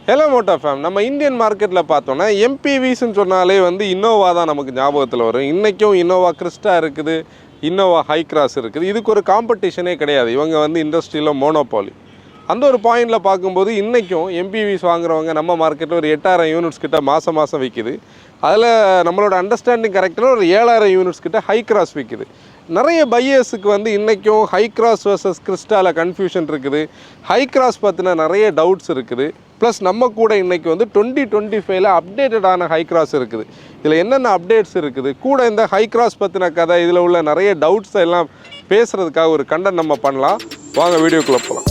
Hello Moto fam. நம்ம Indian மார்க்கெட்டில் பார்த்தோன்னா எம்பிவிஸ்ன்னு சொன்னாலே வந்து இன்னோவா தான் நமக்கு ஞாபகத்தில் வரும். இன்றைக்கும் இன்னோவா கிறிஸ்டா இருக்குது, இன்னோவா ஹை கிராஸ் இருக்குது. இதுக்கு ஒரு காம்படிஷனே கிடையாது. இவங்க வந்து இண்டஸ்ட்ரியில் மோனோபாலி. அந்த ஒரு பாயிண்டில் பார்க்கும்போது இன்றைக்கும் எம்பிவிஸ் வாங்குறவங்க நம்ம மார்க்கெட்டில் ஒரு 8000 யூனிட்ஸ் கிட்ட மாதம் விற்கிது. அதில் நம்மளோட அண்டர்ஸ்டாண்டிங் கரெக்டாக ஒரு 7000 யூனிட்ஸ் கிட்ட ஹை கிராஸ் விற்கிது. நிறைய பையர்ஸுக்கு வந்து இன்றைக்கும் ஹை கிராஸ் வர்சஸ் கிறிஸ்டாவில் கன்ஃபியூஷன் இருக்குது. ஹை கிராஸ் பற்றின நிறைய டவுட்ஸ் இருக்குது. ப்ளஸ் நம்ம கூட இன்றைக்கி வந்து 2025 அப்டேட்டடான ஹை கிராஸ் இருக்குது. இதில் என்னென்ன அப்டேட்ஸ் இருக்குது, கூட இந்த ஹை கிராஸ் பற்றின கதை, இதில் உள்ள நிறைய டவுட்ஸ் எல்லாம் பேசுகிறதுக்காக ஒரு கண்டென்ட் நம்ம பண்ணலாம். வாங்க வீடியோக்குள்ளே போகலாம்.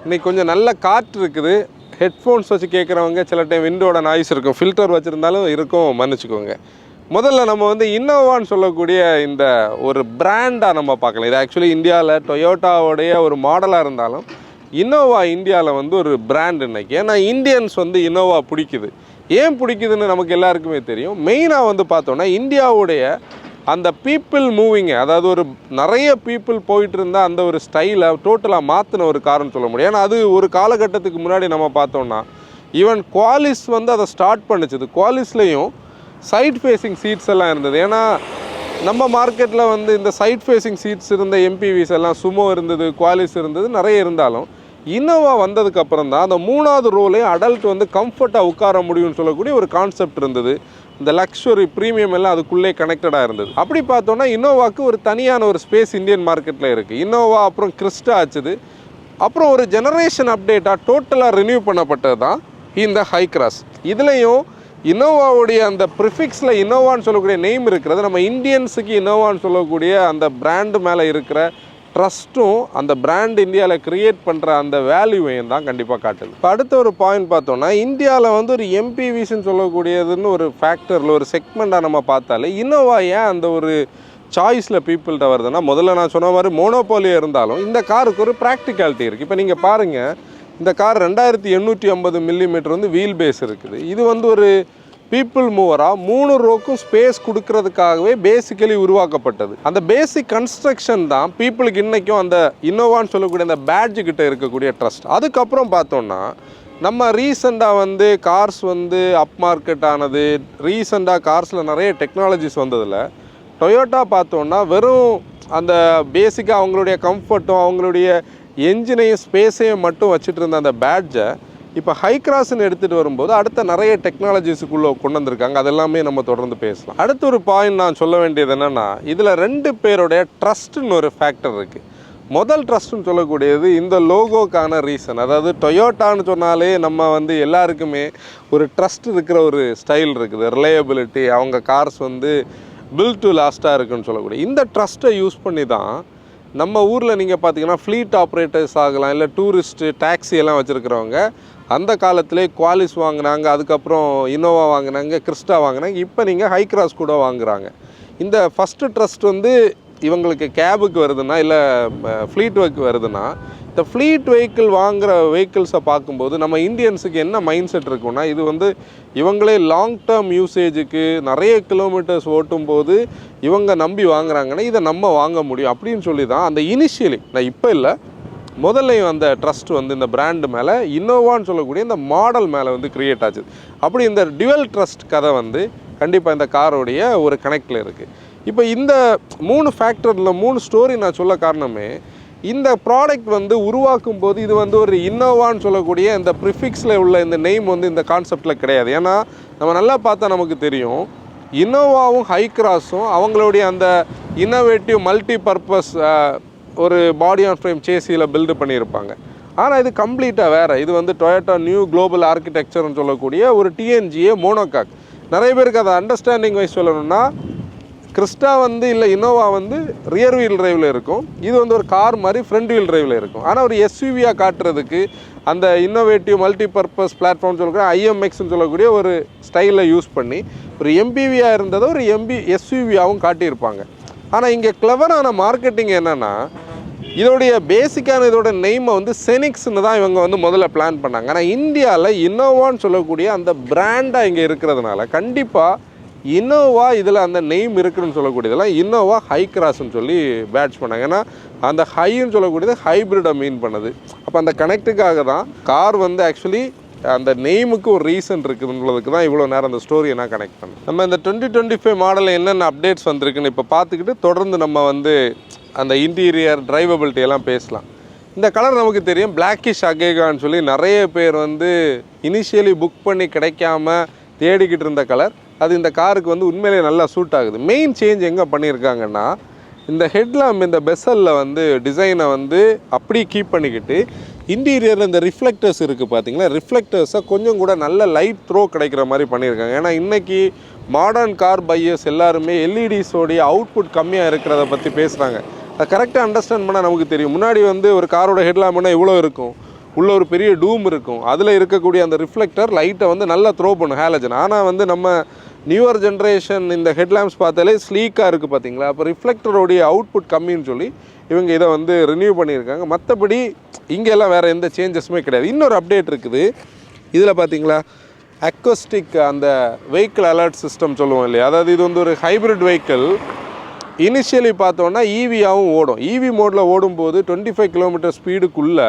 இன்றைக்கி கொஞ்சம் நல்ல காற்று இருக்குது. ஹெட்ஃபோன்ஸ் வச்சு கேட்குறவங்க சில டைம் விண்டோட நாய்ஸ் இருக்கும், ஃபில்டர் வச்சுருந்தாலும் இருக்கும், மன்னிச்சுக்கோங்க. முதல்ல நம்ம வந்து இன்னோவான்னு சொல்லக்கூடிய இந்த ஒரு பிராண்டாக நம்ம பார்க்கலாம். இது ஆக்சுவலி இந்தியாவில் டொயோட்டாவோடைய ஒரு மாடலாக இருந்தாலும் இன்னோவா இந்தியாவில் வந்து ஒரு பிராண்ட் இன்றைக்கி. ஏன்னா இந்தியன்ஸ் வந்து இன்னோவா பிடிக்குது. ஏன் பிடிக்குதுன்னு நமக்கு எல்லாருக்குமே தெரியும். மெயினாக வந்து பார்த்தோன்னா இந்தியாவுடைய அந்த பீப்புள் மூவிங்க, அதாவது ஒரு நிறைய பீப்புள் போயிட்டு இருந்தால் அந்த ஒரு ஸ்டைலை டோட்டலாக மாற்றின ஒரு காரணம் சொல்ல முடியும். ஏன்னா அது ஒரு காலகட்டத்துக்கு முன்னாடி நம்ம பார்த்தோன்னா ஈவன் குவாலிஸ் வந்து அதை ஸ்டார்ட் பண்ணிச்சுது. குவாலிஸ்லேயும் சைட் ஃபேஸிங் சீட்ஸ் எல்லாம் இருந்தது. ஏன்னா நம்ம மார்க்கெட்டில் வந்து இந்த சைட் ஃபேஸிங் சீட்ஸ் இருந்த எம்பிவிஸ் எல்லாம் சுமோ இருந்தது, குவாலிஸ் இருந்தது, நிறைய இருந்தாலும் இன்னோவா வந்ததுக்கப்புறம் தான் அந்த மூணாவது ரோலையும் அடல்ட் வந்து கம்ஃபர்ட்டாக உட்கார முடியும்னு சொல்லக்கூடிய ஒரு கான்செப்ட் இருந்தது. இந்த லக்ஸுரி ப்ரீமியம் எல்லாம் அதுக்குள்ளே கனெக்டடாக இருந்தது. அப்படி பார்த்தோன்னா இன்னோவாவுக்கு ஒரு தனியான ஒரு ஸ்பேஸ் இந்தியன் மார்க்கெட்டில் இருக்குது. இன்னோவா அப்புறம் கிறிஸ்டா ஆச்சுது. அப்புறம் ஒரு ஜெனரேஷன் அப்டேட்டாக டோட்டலாக ரினியூ பண்ணப்பட்டது தான் இந்த ஹை கிராஸ். இதுலேயும் இன்னோவாவுடைய அந்த ப்ரிஃபிக்ஸில் இன்னோவான்னு சொல்லக்கூடிய நேம் இருக்கிறது. நம்ம இந்தியன்ஸுக்கு இன்னோவான்னு சொல்லக்கூடிய அந்த பிராண்டு மேலே இருக்கிற ட்ரஸ்ட்டும் அந்த பிராண்ட் இந்தியாவில் க்ரியேட் பண்ணுற அந்த வேல்யூவையும் தான் கண்டிப்பாக காட்டுது. இப்போ அடுத்த ஒரு பாயிண்ட் பார்த்தோன்னா இந்தியாவில் வந்து ஒரு எம்பிவிஸ்ன்னு சொல்லக்கூடியதுன்னு ஒரு ஃபேக்டரில் ஒரு செக்மெண்ட்டாக நம்ம பார்த்தாலே இன்னோவா ஏன் அந்த ஒரு சாய்ஸில் பீப்புள்கிட்ட வருதுன்னா, முதல்ல நான் சொன்ன மாதிரி மோனோபாலியாக இருந்தாலும் இந்த காருக்கு ஒரு ப்ராக்டிகாலிட்டி இருக்குது. இப்போ நீங்கள் பாருங்கள், இந்த கார் 2850 மில்லிமீட்டர் வந்து வீல் பேஸ் இருக்குது. இது வந்து ஒரு பீப்புள் மூவராக 3 ரோக்கும் ஸ்பேஸ் கொடுக்கறதுக்காகவே பேசிக்கலி உருவாக்கப்பட்டது. அந்த பேசிக் கன்ஸ்ட்ரக்ஷன் தான் பீப்புளுக்கு இன்றைக்கும் அந்த இன்னோவான்னு சொல்லக்கூடிய அந்த பேட்ஜுக்கிட்ட இருக்கக்கூடிய ட்ரஸ்ட். அதுக்கப்புறம் பார்த்தோன்னா நம்ம ரீசெண்டாக வந்து கார்ஸ் வந்து அப் மார்க்கெட் ஆனது, ரீசெண்டாக கார்ஸில் நிறைய டெக்னாலஜிஸ் வந்ததில் டொயோட்டா பார்த்தோன்னா வெறும் அந்த பேசிக்காக அவங்களுடைய கம்ஃபர்ட்டும் அவங்களுடைய என்ஜினையும் ஸ்பேஸையும் மட்டும் வச்சுட்டு இருந்த அந்த பேட்ஜை இப்போ ஹை கிராஸ்ன்னு எடுத்துகிட்டு வரும்போது அடுத்த நிறைய டெக்னாலஜிஸுக்குள்ளே கொண்டு வந்திருக்காங்க. அதெல்லாமே நம்ம தொடர்ந்து பேசலாம். அடுத்த ஒரு பாயிண்ட் நான் சொல்ல வேண்டியது என்னென்னா, இதில் 2 பேருடைய ட்ரஸ்ட்டுன்னு ஒரு ஃபேக்டர் இருக்குது. முதல் ட்ரஸ்ட்டுன்னு சொல்லக்கூடியது இந்த லோகோக்கான ரீசன். அதாவது டொயோட்டான்னு சொன்னாலே நம்ம வந்து எல்லாருக்குமே ஒரு ட்ரஸ்ட் இருக்கிற ஒரு ஸ்டைல் இருக்குது, ரிலையபிலிட்டி, அவங்க கார்ஸ் வந்து பில்ட் டு லாஸ்ட்டாக இருக்குன்னு சொல்லக்கூடிய இந்த ட்ரஸ்ட்டை யூஸ் பண்ணி தான் நம்ம ஊரில் நீங்கள் பார்த்தீங்கன்னா ஃப்ளீட் ஆப்ரேட்டர்ஸ் ஆகலாம், இல்லை டூரிஸ்ட்டு டாக்ஸி எல்லாம் வச்சுருக்கிறவங்க அந்த காலத்திலே குவாலிஸ் வாங்கினாங்க, அதுக்கப்புறம் இன்னோவா வாங்கினாங்க, கிறிஸ்டா வாங்கினாங்க, இப்போ நீங்கள் ஹை கிராஸ் கூட வாங்குகிறாங்க. இந்த ஃபஸ்ட்டு ட்ரஸ்ட் வந்து இவங்களுக்கு கேபுக்கு வருதுன்னா, இல்லை ஃப்ளீட் ஒர்க் வருதுன்னா, இந்த ஃப்ளீட் வெஹிக்கிள் வாங்குகிற வெஹிக்கிள்ஸை பார்க்கும்போது நம்ம இந்தியன்ஸுக்கு என்ன மைண்ட் செட் இருக்குன்னா, இது வந்து இவங்களே லாங் டேர்ம் யூசேஜுக்கு நிறைய கிலோமீட்டர்ஸ் ஓட்டும்போது இவங்க நம்பி வாங்குறாங்கன்னா இதை நம்ம வாங்க முடியும் அப்படின்னு சொல்லி தான் அந்த இனிஷியலி, நான் இப்போ இல்லை முதல்லையும் அந்த ட்ரஸ்ட் வந்து இந்த பிராண்டு மேலே இன்னோவான்னு சொல்லக்கூடிய இந்த மாடல் மேலே வந்து க்ரியேட் ஆச்சு. அப்படி இந்த டியூவல் ட்ரஸ்ட் கதை வந்து கண்டிப்பாக இந்த காரோடைய ஒரு கனெக்டில் இருக்குது. இப்போ இந்த 3 ஃபேக்டரில் 3 ஸ்டோரி நான் சொல்ல காரணமே, இந்த ப்ராடக்ட் வந்து உருவாக்கும் போது இது வந்து ஒரு இன்னோவான்னு சொல்லக்கூடிய இந்த ப்ரிஃபிக்ஸில் உள்ள இந்த நேம் வந்து இந்த கான்செப்டில் கிடையாது. ஏன்னா நம்ம நல்லா பார்த்தா நமக்கு தெரியும், இன்னோவாவும் ஹை கிராஸும் அவங்களுடைய அந்த இன்னோவேட்டிவ் மல்டி பர்பஸ் ஒரு பாடி ஆன் ஃப்ரேம் சேசியில் பில்டு பண்ணியிருப்பாங்க. ஆனால் இது கம்ப்ளீட்டாக வேறு. இது வந்து டொயோட்டா நியூ குளோபல் ஆர்கிடெக்சர்னு சொல்லக்கூடிய ஒரு டிஎன்ஜிஏ மோனோகாக். நிறைய பேருக்கு அதை அண்டர்ஸ்டாண்டிங் வைஸ் சொல்லணும்னா, கிறிஸ்டா வந்து இல்லை இன்னோவா வந்து ரியர் வீல் டிரைவில் இருக்கும், இது வந்து ஒரு கார் மாதிரி ஃப்ரண்ட் வீல் டிரைவில் இருக்கும். ஆனால் ஒரு எஸ்யூவியாக காட்டுறதுக்கு அந்த இன்னோவேட்டிவ் மல்டி பர்பஸ் பிளாட்ஃபார்ம் சொல்லக்கூடிய ஐஎம்எக்ஸ்ன்னு சொல்லக்கூடிய ஒரு ஸ்டைலில் யூஸ் பண்ணி ஒரு எம்பிவியாக இருந்ததை ஒரு எஸ்யூவியாகவும் காட்டியிருப்பாங்க. ஆனால் இங்கே கிளவரான மார்க்கெட்டிங் என்னென்னா, இதோடைய பேசிக்கான இதோட நெய்மை வந்து செனிக்ஸ்ன்னு தான் இவங்க வந்து முதல்ல பிளான் பண்ணாங்க. ஆனால் இந்தியாவில் இன்னோவான்னு சொல்லக்கூடிய அந்த பிராண்டாக இங்கே இருக்கிறதுனால கண்டிப்பாக இன்னோவா இதில் அந்த நெய்ம் இருக்குதுன்னு சொல்லக்கூடியதெல்லாம் இன்னோவா ஹை கிராஸ்ன்னு சொல்லி பேட்ச் பண்ணாங்க. ஏன்னா அந்த ஹைன்னு சொல்லக்கூடியது ஹைப்ரிடை மீன் பண்ணுது. அப்போ அந்த கனெக்ட்டுக்காக தான் கார் வந்து ஆக்சுவலி அந்த நெய்முக்கு ஒரு ரீசன் இருக்குதுன்றதுக்கு தான் இவ்வளோ நேரம் அந்த ஸ்டோரியை நான் கனெக்ட் பண்ணேன். நம்ம இந்த 2025 மாடலில் என்னென்ன அப்டேட்ஸ் வந்திருக்குன்னு இப்போ பார்த்துக்கிட்டு தொடர்ந்து நம்ம வந்து அந்த இன்டீரியர் டிரைவபிலிட்டி எல்லாம் பேசலாம். இந்த கலர் நமக்கு தெரியும், பிளாக்கிஷ் அகேகான்னு சொல்லி நிறைய பேர் வந்து இனிஷியலி புக் பண்ணி கிடைக்காம தேடிக்கிட்டு இருந்த கலர். அது இந்த காருக்கு வந்து உண்மையிலேயே நல்லா சூட் ஆகுது. மெயின் சேஞ்ச் எங்கே பண்ணியிருக்காங்கன்னா, இந்த ஹெட்லாம்ப் இந்த பெசலில் வந்து டிசைனை வந்து அப்படியே கீப் பண்ணிக்கிட்டு இன்டீரியரில் இந்த ரிஃப்ளெக்டர்ஸ் இருக்குது பார்த்தீங்களா, ரிஃப்ளெக்டர்ஸை கொஞ்சம் கூட நல்ல லைட் த்ரோ கிடைக்கிற மாதிரி பண்ணியிருக்காங்க. ஏன்னா இன்றைக்கி மாடர்ன் கார் பையர்ஸ் எல்லாருமே எல்இடிஸோடைய அவுட்புட் கம்மியாக இருக்கிறத பற்றி பேசுகிறாங்க. அதை கரெக்டாக அண்டர்ஸ்டாண்ட் பண்ணால் நமக்கு தெரியும். முன்னாடி வந்து ஒரு காரோட ஹெட்லாம்ப்னா இவ்வளோ இருக்கும், உள்ள ஒரு பெரிய டூம் இருக்கும், அதில் இருக்கக்கூடிய அந்த ரிஃப்ளெக்டர் லைட்டை வந்து நல்லா த்ரோ பண்ணும் ஹேலஜன். ஆனால் வந்து நம்ம நியூவர் ஜென்ரேஷன் இந்த ஹெட்லாம்ப்ஸ் பார்த்தாலே ஸ்லீக்காக இருக்குது பார்த்தீங்களா. அப்போ ரிஃப்ளெக்டருடைய அவுட்புட் கம்மின்னு சொல்லி இவங்க இதை வந்து ரினியூ பண்ணியிருக்காங்க. மற்றபடி இங்கெல்லாம் வேறு எந்த சேஞ்சஸுமே கிடையாது. இன்னொரு அப்டேட் இருக்குது இதில் பார்த்தீங்களா, அக்வஸ்டிக் அந்த வெஹிக்கிள் அலர்ட் சிஸ்டம் சொல்லுவோம் இல்லையா, அதாவது இது வந்து ஒரு ஹைப்ரிட் வெஹிக்கிள். இனிஷியலி பார்த்தோன்னா ஈவியாகவும் ஓடும். ஈவி மோடில் ஓடும்போது 25 கிலோமீட்டர் ஸ்பீடுக்குள்ளே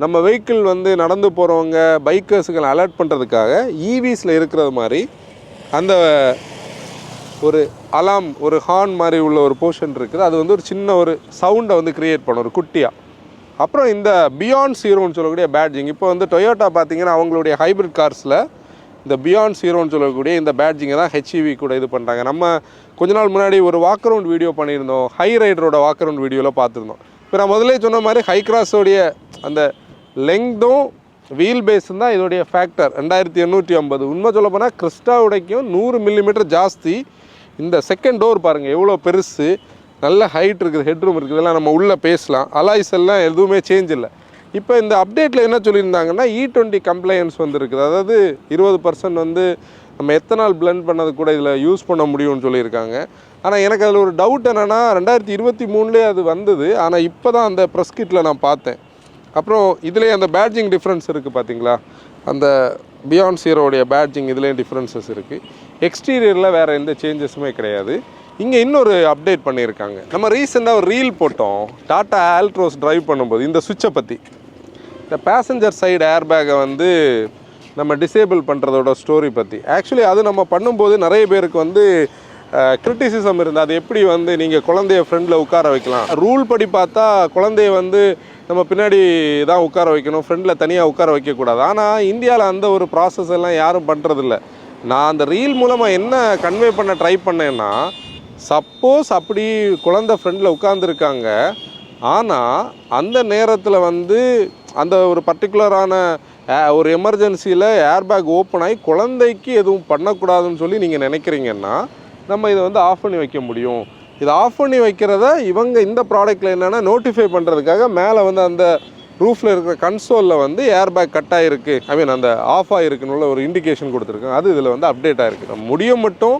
நம்ம வெஹிக்கிள் வந்து நடந்து போகிறவங்க பைக்கர்ஸுகளை அலர்ட் பண்ணுறதுக்காக ஈவிஸில் இருக்கிறது மாதிரி அந்த ஒரு அலாம் ஒரு ஹார்ன் மாதிரி உள்ள ஒரு போர்ஷன் இருக்குது. அது வந்து ஒரு சின்ன ஒரு சவுண்டை வந்து க்ரியேட் பண்ணும் ஒரு குட்டியாக. அப்புறம் இந்த பியாண்ட் ஜீரோன்னு சொல்லக்கூடிய பேட்ஜிங், இப்போ வந்து டொயோட்டா பார்த்தீங்கன்னா அவங்களுடைய ஹைப்ரிட் கார்ஸில் இந்த பியாண்ட் ஜீரோன்னு சொல்லக்கூடிய இந்த பேட்ஜிங்கை தான் ஹெச்இவி கூட இது பண்ணுறாங்க. நம்ம கொஞ்ச நாள் முன்னாடி ஒரு வாக் அரவுண்ட் வீடியோ பண்ணியிருந்தோம், ஹை ரைடரோட வாக் அரவுண்ட் வீடியோவில் பார்த்துருந்தோம். இப்போ நான் முதலே சொன்ன மாதிரி ஹை கிராஸோடைய அந்த லெங்க்தும் வீல் பேஸும் தான் இதோடைய ஃபேக்டர் 2850. உண்மை சொல்ல போனால் கிறிஸ்டாவுடைக்கும் 100 மில்லிமீட்டர் ஜாஸ்தி. இந்த செகண்ட் டோர் பாருங்கள் எவ்வளோ பெருசு, நல்ல ஹைட் இருக்குது, ஹெட்ரூம் இருக்குது, இதெல்லாம் நம்ம உள்ளே பேசலாம். அலாய்ஸ் எல்லாம் எதுவுமே சேஞ்ச் இல்லை. இப்போ இந்த அப்டேட்டில் என்ன சொல்லியிருந்தாங்கன்னா E20 கம்ப்ளைன்ஸ் வந்துருக்குது. அதாவது 20% வந்து நம்ம எத்தனால் பிளெண்ட் பண்ணது கூட இதில் யூஸ் பண்ண முடியும்னு சொல்லியிருக்காங்க. ஆனால் எனக்கு அதில் ஒரு டவுட் என்னென்னா 2023 அது வந்தது, ஆனால் இப்போ தான் அந்த ப்ரெஸ் கிட்டில் நான் பார்த்தேன். அப்புறம் இதுலேயே அந்த பேட்ஜிங் டிஃப்ரென்ஸ் இருக்குது பார்த்தீங்களா, அந்த பியாண்ட் ஜீரோடைய பேட்ஜிங் இதுலேயும் டிஃப்ரென்சஸ் இருக்குது. எக்ஸ்டீரியரில் வேறு எந்த சேஞ்சஸுமே கிடையாது. இங்கே இன்னொரு அப்டேட் பண்ணியிருக்காங்க. நம்ம ரீசெண்டாக ஒரு ரீல் போட்டோம் டாட்டா ஆல்ட்ரோஸ் ட்ரைவ் பண்ணும்போது இந்த சுவிட்சை பற்றி. இந்த பேசஞ்சர் சைடு ஏர்பேக்கை வந்து நம்ம டிசேபிள் பண்ணுறதோட ஸ்டோரி பற்றி. ஆக்சுவலி அது நம்ம பண்ணும்போது நிறைய பேருக்கு வந்து கிரிட்டிசிசம் இருந்தது. அது எப்படி வந்து நீங்கள் குழந்தைய ஃப்ரெண்டில் உட்கார வைக்கலாம், ரூல் படி பார்த்தா குழந்தைய வந்து நம்ம பின்னாடி தான் உட்கார வைக்கணும், ஃப்ரெண்டில் தனியாக உட்கார வைக்கக்கூடாது. ஆனால் இந்தியாவில் அந்த ஒரு ப்ராசஸ் எல்லாம் யாரும் பண்ணுறதில்ல. நான் அந்த ரீல் மூலமாக என்ன கன்வே பண்ண ட்ரை பண்ணேன்னா, சப்போஸ் அப்படி குழந்தை ஃப்ரெண்டில் உட்காந்துருக்காங்க, ஆனால் அந்த நேரத்தில் வந்து அந்த ஒரு பர்டிகுலரான ஒரு எமர்ஜென்சியில் ஏர்பேக் ஓப்பன் ஆகி குழந்தைக்கு எதுவும் பண்ணக்கூடாதுன்னு சொல்லி நீங்கள் நினைக்கிறீங்கன்னா நம்ம இதை வந்து ஆஃப் பண்ணி வைக்க முடியும். இதை ஆஃப் பண்ணி வைக்கிறத இவங்க இந்த ப்ராடக்ட்டில் என்னென்னா நோட்டிஃபை பண்ணுறதுக்காக மேலே வந்து அந்த ரூஃபில் இருக்கிற கன்சோலில் வந்து ஏர்பேக் கட் ஆகிருக்கு, அந்த ஆஃப் ஆகிருக்குன்னு ஒரு இண்டிகேஷன் கொடுத்துருக்காங்க. அது இதில் வந்து அப்டேட் ஆகிருக்கு. நம்ம முடியும் மட்டும்